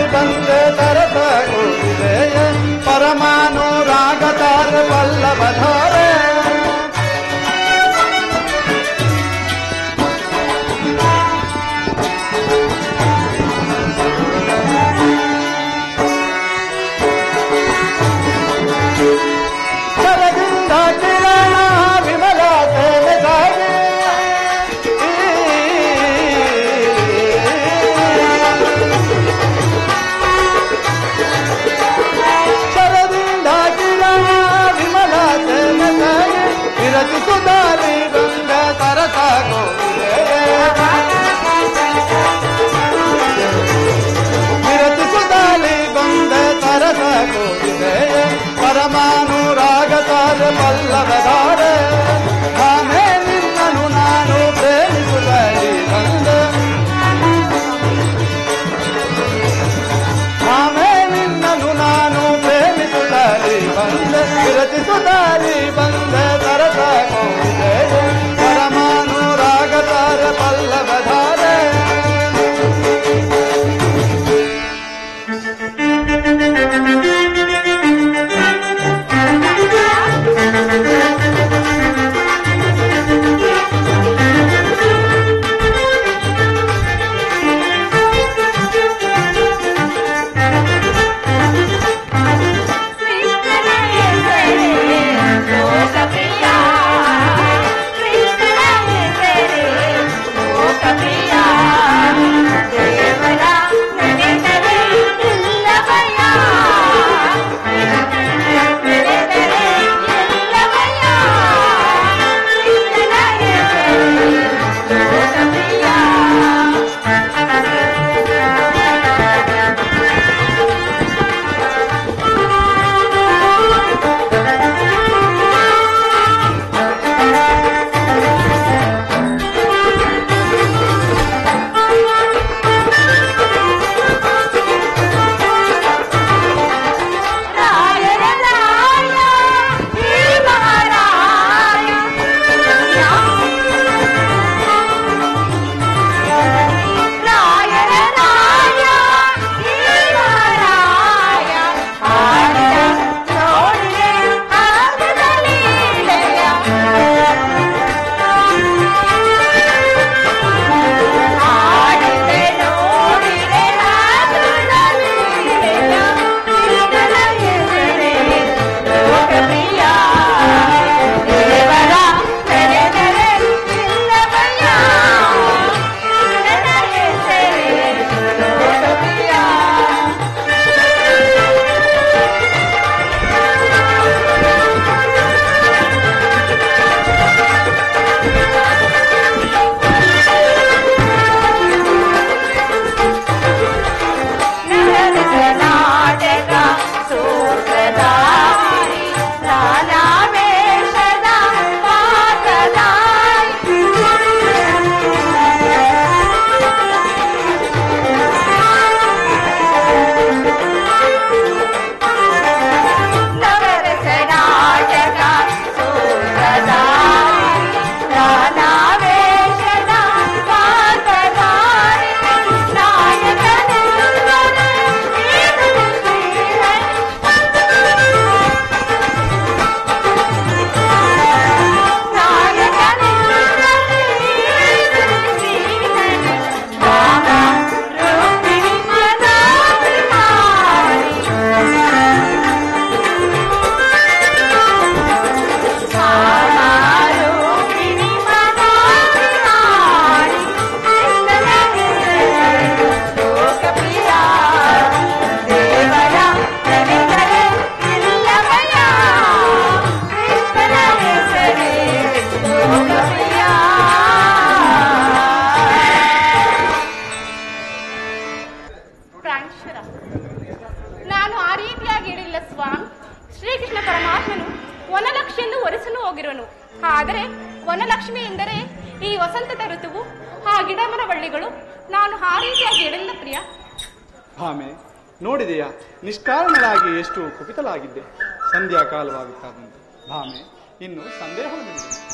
ಕೇಳಿಲ್ಲ ಸ್ವಾಮಿ. ಶ್ರೀಕೃಷ್ಣ ಪರಮಾತ್ಮನು ವನಲಕ್ಷ್ಮಿಯನ್ನು ಒರೆಸಲು ಹೋಗಿರುವನು. ಆದರೆ ವನಲಕ್ಷ್ಮಿ ಎಂದರೆ ಈ ವಸಂತದ ಋತುವು, ಆ ಗಿಡಮರ ಬಳ್ಳಿಗಳು. ನಾನು ಆ ರೀತಿಯಾಗಿ ಹೇಳಿಲ್ಲ ಪ್ರಿಯ. ಭಾಮೆ, ನೋಡಿದೆಯಾ ನಿಷ್ಕಾರಣರಾಗಿ ಎಷ್ಟು ಕುಪಿತಲಾಗಿದ್ದೆ. ಸಂಧ್ಯಾ ಕಾಲವಾಗುತ್ತಾ ಬಂತು. ಭಾಮೆ, ಇನ್ನು ಸಂದೇಹವಿದೆ.